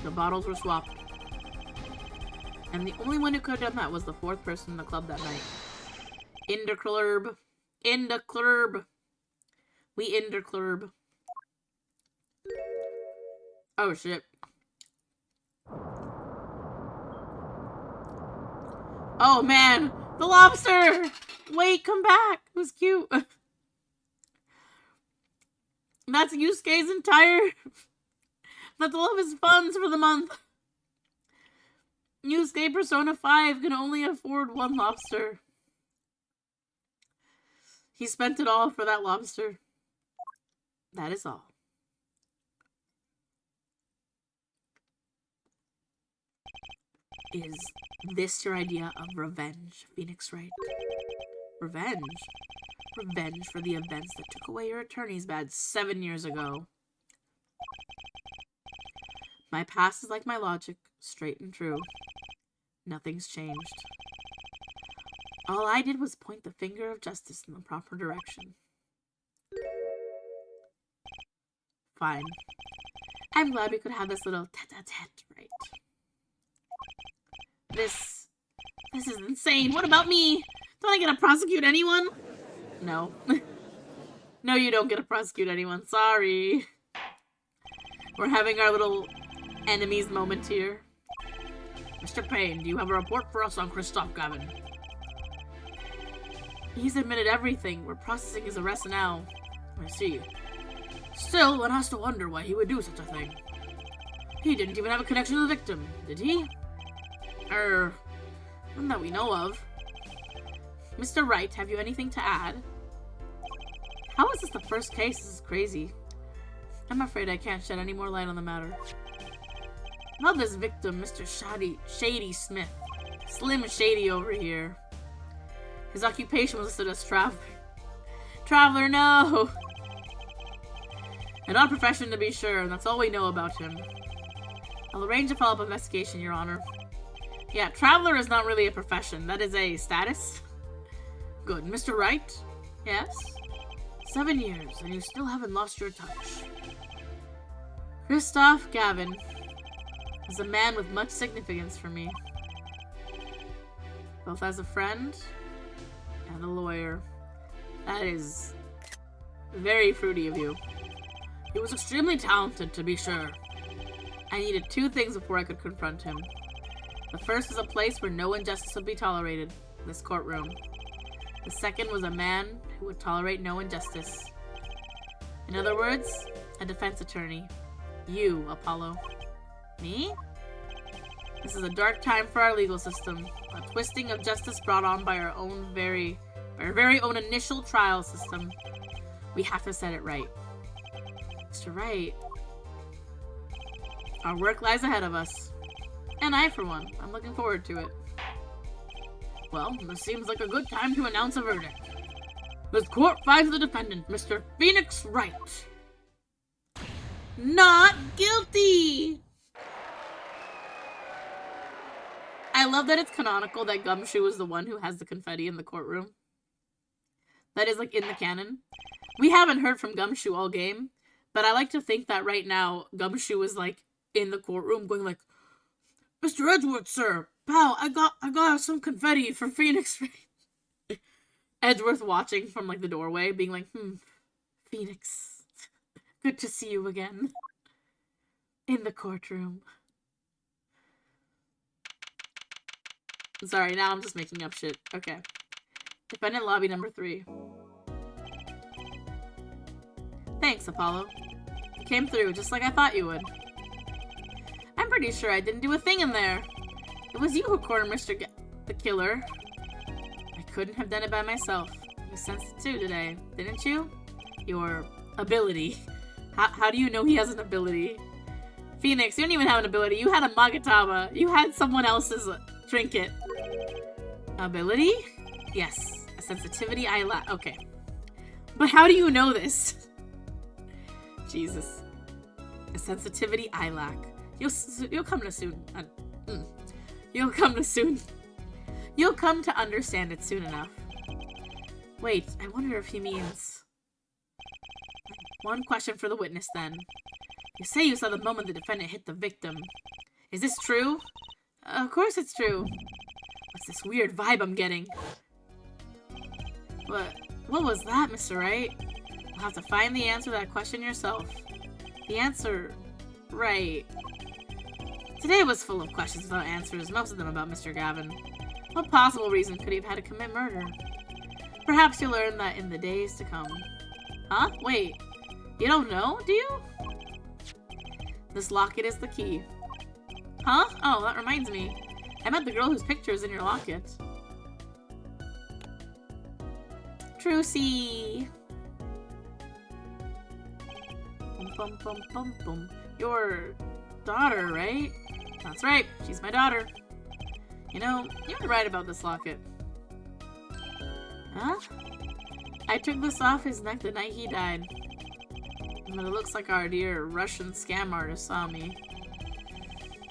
The bottles were swapped. And the only one who could have done that was the 4th person in the club that night. Inderklurb. Inderklurb. We Inderklurb. Oh, shit. Oh, man! The lobster! Wait, come back! It was cute. That's Yusuke's entire... That's all of his funds for the month. Yusuke Persona 5 can only afford 1 lobster. He spent it all for that lobster. That is all. Is this your idea of revenge, Phoenix Wright? Revenge? Revenge for the events that took away your attorney's badge 7 years ago. My past is like my logic, straight and true. Nothing's changed. All I did was point the finger of justice in the proper direction. Fine. I'm glad we could have this little tete-a-tete, right? This is insane. What about me? Don't I get to prosecute anyone? No. No, you don't get to prosecute anyone. Sorry. We're having our little enemies moment here. Mr. Payne, do you have a report for us on Christoph Gavin? He's admitted everything. We're processing his arrest now. I see. Still, one has to wonder why he would do such a thing. He didn't even have a connection to the victim, did he? None that we know of. Mr. Wright, have you anything to add? How is this the first case? This is crazy. I'm afraid I can't shed any more light on the matter. About this victim, Mr. Shady Smith. Slim Shady over here. His occupation was listed as traveler. Traveler, no! An odd profession to be sure, and that's all we know about him. I'll arrange a follow-up investigation, Your Honor. Yeah, traveler is not really a profession. That is a status. Good. Mr. Wright? Yes? 7 years, and you still haven't lost your touch. Christoph Gavin is a man with much significance for me. Both as a friend and a lawyer. That is very fruity of you. He was extremely talented, to be sure. I needed 2 things before I could confront him. The first was a place where no injustice would be tolerated, this courtroom. The second was a man who would tolerate no injustice. In other words, a defense attorney. You, Apollo. Me? This is a dark time for our legal system. A twisting of justice brought on by our very own initial trial system. We have to set it right. Mr. Wright. Our work lies ahead of us. And I, for one, I'm looking forward to it. Well, this seems like a good time to announce a verdict. This court finds the defendant, Mr. Phoenix Wright, not guilty! I love that it's canonical that Gumshoe is the one who has the confetti in the courtroom. That is, like, in the canon. We haven't heard from Gumshoe all game, but I like to think that right now, Gumshoe is, like, in the courtroom going like, Mr. Edgeworth, sir, pal, I got some confetti for Phoenix Wright. Edgeworth watching from, like, the doorway, being like, Phoenix, good to see you again. In the courtroom. Sorry, now I'm just making up shit. Okay. Defendant lobby number 3. Thanks, Apollo. You came through just like I thought you would. I'm pretty sure I didn't do a thing in there. It was you who cornered the killer. I couldn't have done it by myself. You sensed it too today, didn't you? Your ability. How do you know he has an ability? Phoenix, you don't even have an ability. You had a Magatama. You had someone else's trinket. Ability? Yes. A sensitivity I lack. Okay. But how do you know this? Jesus. A sensitivity I lack. You'll come to soon. You'll come to soon. You'll come to understand it soon enough. Wait, I wonder if he means... One question for the witness, then. You say you saw the moment the defendant hit the victim. Is this true? Of course it's true. What's this weird vibe I'm getting? What was that, Mr. Wright? You'll have to find the answer to that question yourself. The answer... Right. Today was full of questions without answers, most of them about Mr. Gavin. What possible reason could he have had to commit murder? Perhaps you'll learn that in the days to come. Huh? Wait. You don't know, do you? This locket is the key. Huh? Oh, that reminds me. I met the girl whose picture is in your locket. Trucy! Bum, bum, bum, bum, bum. Your daughter, right? That's right, she's my daughter. You know, you were right about this locket. Huh? I took this off his neck the night he died. But it looks like our dear Russian scam artist saw me.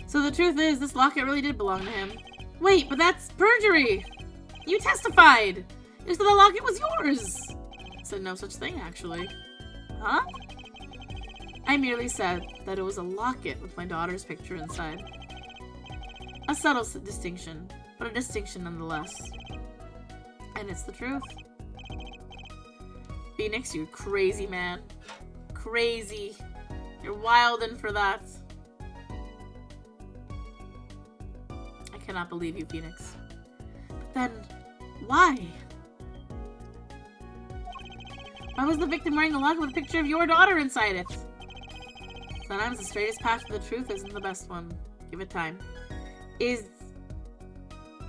So the truth is, this locket really did belong to him. Wait, but that's perjury! You testified! You said the locket was yours! I said no such thing, actually. Huh? I merely said that it was a locket with my daughter's picture inside. A subtle distinction, but a distinction nonetheless. And it's the truth. Phoenix, you crazy man. Crazy. You're wildin' for that. I cannot believe you, Phoenix. But then, why? Why was the victim wearing a locket with a picture of your daughter inside it? Sometimes the straightest path to the truth isn't the best one. Give it time. Is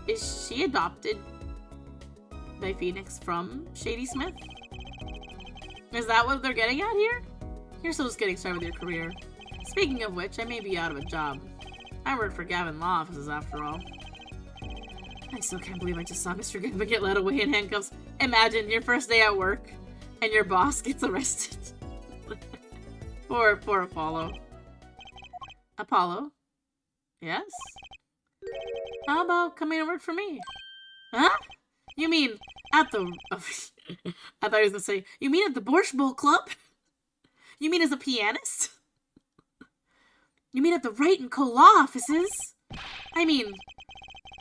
she adopted by Phoenix from Shady Smith? Is that what they're getting at here? You're still just getting started with your career. Speaking of which, I may be out of a job. I work for Gavin Law Offices after all. I still can't believe I just saw Mr. Gavin get led away in handcuffs. Imagine your first day at work and your boss gets arrested. Poor Apollo. Apollo? Yes? How about coming to work for me? Huh? You mean at the... I thought he was gonna say, you mean at the Borscht Bowl Club? You mean as a pianist? You mean at the Wright & Co. law offices? I mean,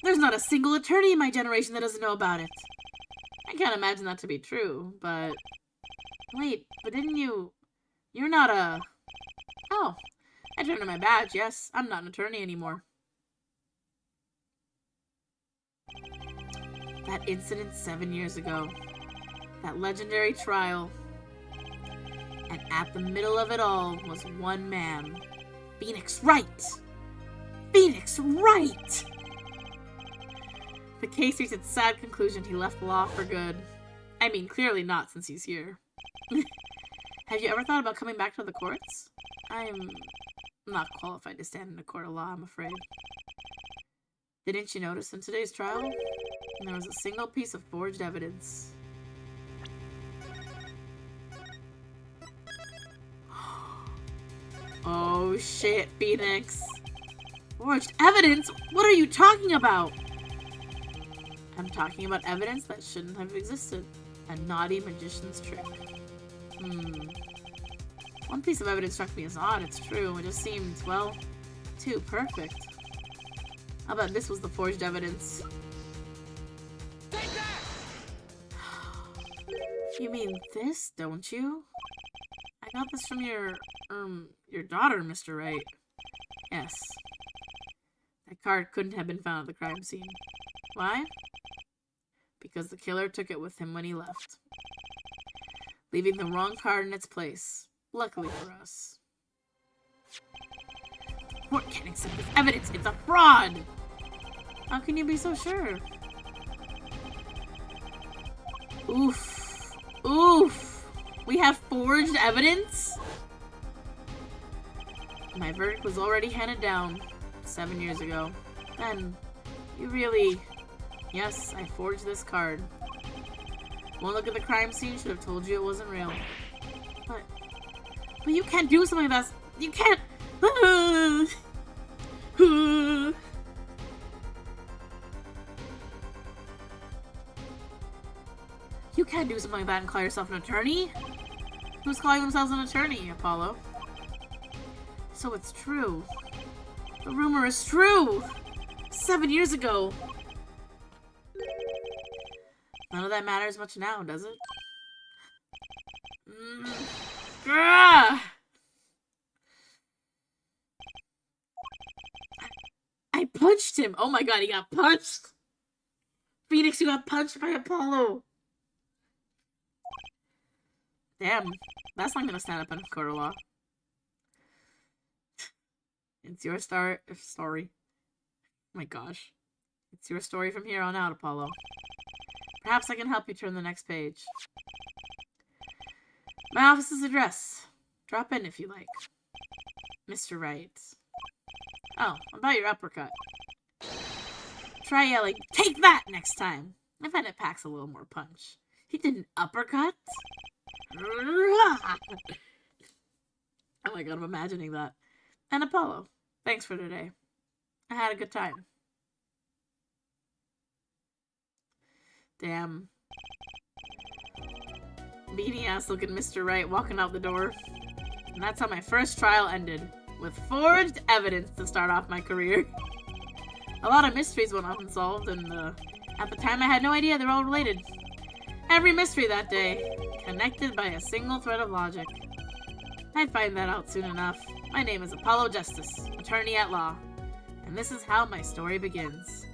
there's not a single attorney in my generation that doesn't know about it. I can't imagine that to be true, but... Wait, but didn't you... You're not a... Oh, I turned in my badge, yes. I'm not an attorney anymore. That incident 7 years ago. That legendary trial. And at the middle of it all was one man. Phoenix Wright! Phoenix Wright! The case reached its sad conclusion. He left the law for good. I mean, clearly not since he's here. Have you ever thought about coming back to the courts? I'm I'm not qualified to stand in a court of law, I'm afraid. Didn't you notice in today's trial? There was a single piece of forged evidence. Oh shit, Phoenix. Forged evidence? What are you talking about? I'm talking about evidence that shouldn't have existed. A naughty magician's trick. One piece of evidence struck me as odd, it's true. It just seemed, well, too perfect. I'll bet this was the forged evidence. Take that! You mean this, don't you? I got this from your daughter, Mr. Wright. Yes. That card couldn't have been found at the crime scene. Why? Because the killer took it with him when he left, leaving the wrong card in its place. Luckily for us. The court can't accept this evidence. It's a fraud! How can you be so sure? Oof. Oof. We have forged evidence? My verdict was already handed down 7 years ago. Then, you really... Yes, I forged this card. One look at the crime scene should have told you it wasn't real. But you can't do something like that. You can't... You can't do something like that and call yourself an attorney? Who's calling themselves an attorney, Apollo? So it's true. The rumor is true! 7 years ago! None of that matters much now, does it? I punched him! Oh my god, he got punched! Phoenix, you got punched by Apollo! Damn, that's not gonna stand up in a court of law. It's your story. Oh my gosh. It's your story from here on out, Apollo. Perhaps I can help you turn the next page. My office's address. Drop in if you like. Mr. Wright. Oh, about your uppercut. Try yelling, "Take that!" next time. I find it packs a little more punch. He did an uppercut? Oh my god, I'm imagining that. And Apollo, thanks for today. I had a good time. Damn. Beanie ass looking Mr. Wright walking out the door. And that's how my first trial ended. With forged evidence to start off my career. A lot of mysteries went unsolved, and at the time I had no idea they're all related. Every mystery that day, connected by a single thread of logic. I'd find that out soon enough. My name is Apollo Justice, attorney at law. And this is how my story begins.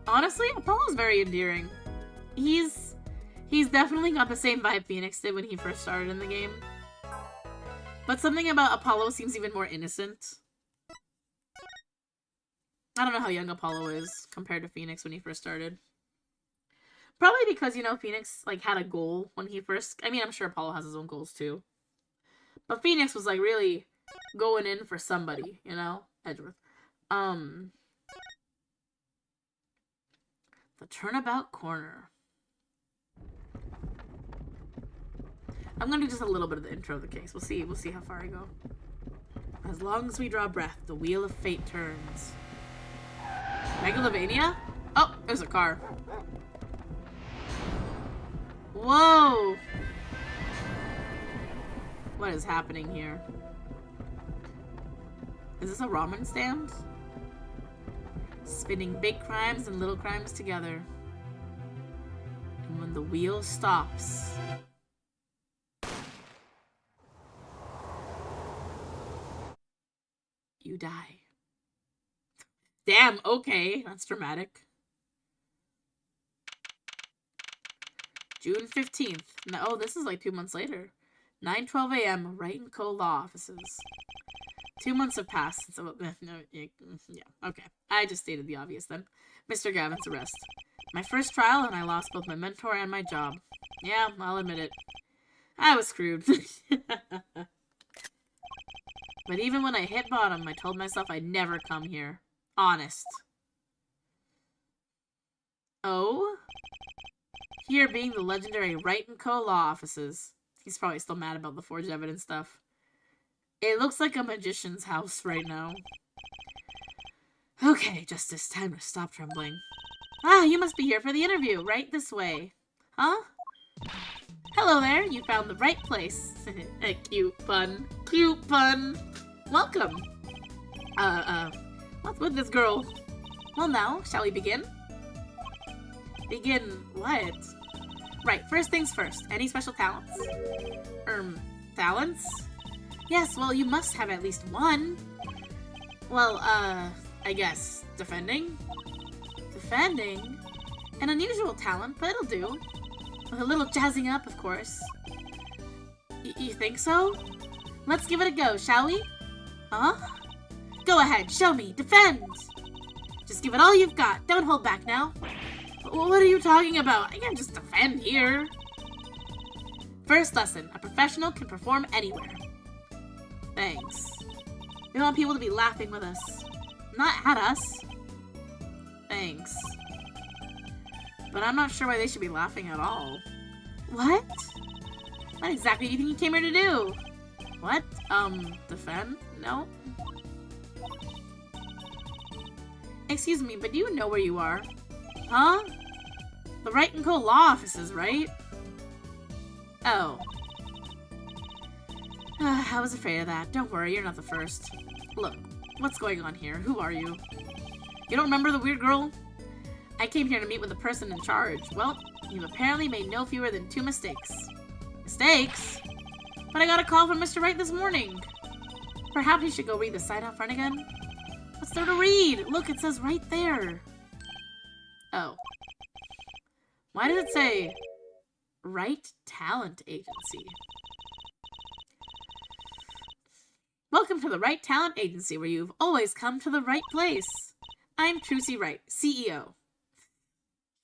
Honestly, Apollo's very endearing. He's definitely got the same vibe Phoenix did when he first started in the game. But something about Apollo seems even more innocent. I don't know how young Apollo is compared to Phoenix when he first started. Probably because, you know, Phoenix, like, had a goal when he first... I mean, I'm sure Apollo has his own goals, too. But Phoenix was, like, really going in for somebody, you know? Edgeworth. The Turnabout Corner. I'm gonna do just a little bit of the intro of the case. We'll see how far I go. As long as we draw breath, the wheel of fate turns. Megalovania? Oh, there's a car. Whoa! What is happening here? Is this a ramen stand? Spinning big crimes and little crimes together. And when the wheel stops... you die. Damn, okay. That's dramatic. June 15th. No, oh, this is like 2 months later. 9:12 a.m. Wright & Co. law offices. 2 months have passed. So, yeah, okay. I just stated the obvious then. Mr. Gavin's arrest. My first trial, and I lost both my mentor and my job. Yeah, I'll admit it. I was screwed. But even when I hit bottom, I told myself I'd never come here. Honest. Oh? Here being the legendary Wright & Co. law offices. He's probably still mad about the forged evidence stuff. It looks like a magician's house right now. Okay, Justice, time to stop trembling. Ah, you must be here for the interview, right? This way. Huh? Hello there, you found the right place. A cute pun. Cute pun. Welcome. What's with this girl? Well now, shall we begin? Begin what? Right, first things first. Any special talents? Talents? Yes, well, you must have at least one. Well, I guess defending? Defending? An unusual talent, but it'll do. With a little jazzing up, of course. You think so? Let's give it a go, shall we? Huh? Go ahead, show me. Defend! Just give it all you've got. Don't hold back now. What are you talking about? I can't just defend here. First lesson. A professional can perform anywhere. Thanks. We want people to be laughing with us. Not at us. Thanks. But I'm not sure why they should be laughing at all. What? What exactly do you think you came here to do? What? Defend? No? Excuse me, but do you know where you are? Huh? The Wright & Co. law offices, right? Oh. I was afraid of that. Don't worry, you're not the first. Look, what's going on here? Who are you? You don't remember the weird girl? I came here to meet with the person in charge. Well, you've apparently made no fewer than 2 mistakes. Mistakes? But I got a call from Mr. Wright this morning. Perhaps you should go read the sign out front again? What's there to read? Look, it says right there. Oh. Why does it say Wright Talent Agency? Welcome to the Wright Talent Agency, where you've always come to the right place. I'm Trucy Wright, CEO.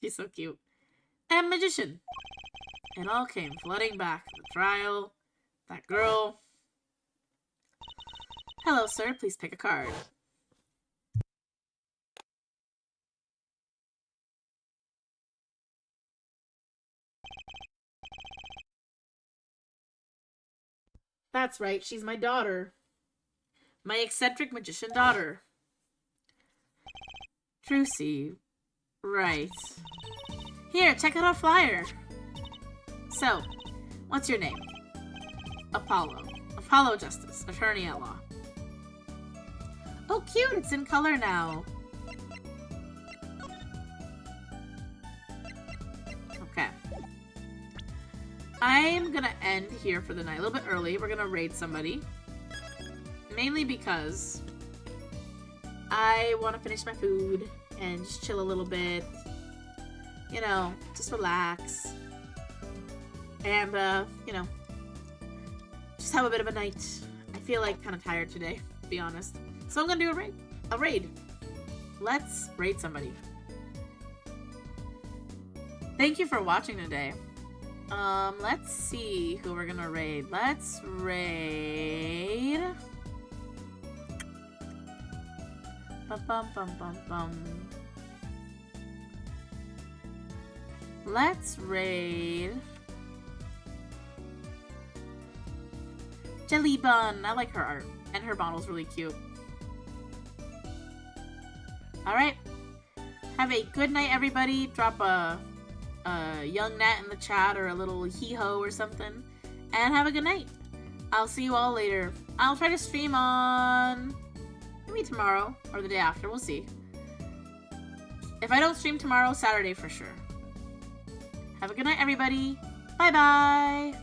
She's so cute. I'm a magician. It all came flooding back. The trial, that girl. Hello, sir. Please pick a card. That's right. She's my daughter. My eccentric magician daughter. Trucy. Right. Here, check out our flyer. So, what's your name? Apollo. Apollo Justice, attorney at law. Oh, cute! It's in color now. Okay. I'm gonna end here for the night. A little bit early. We're gonna raid somebody. Mainly because I want to finish my food and just chill a little bit. You know, just relax. And, you know, just have a bit of a night. I feel like kind of tired today, to be honest. So I'm gonna do a raid. A raid. Let's raid somebody. Thank you for watching today. Let's see who we're gonna raid. Let's raid... Let's raid Jelly Bun. I like her art, and her model's really cute. Alright. Have a good night, everybody. Drop a young Nat in the chat or a little hee-ho or something. And have a good night. I'll see you all later. I'll try to stream on... maybe tomorrow or the day after. We'll see. If I don't stream tomorrow, Saturday for sure. Have a good night, everybody. Bye-bye.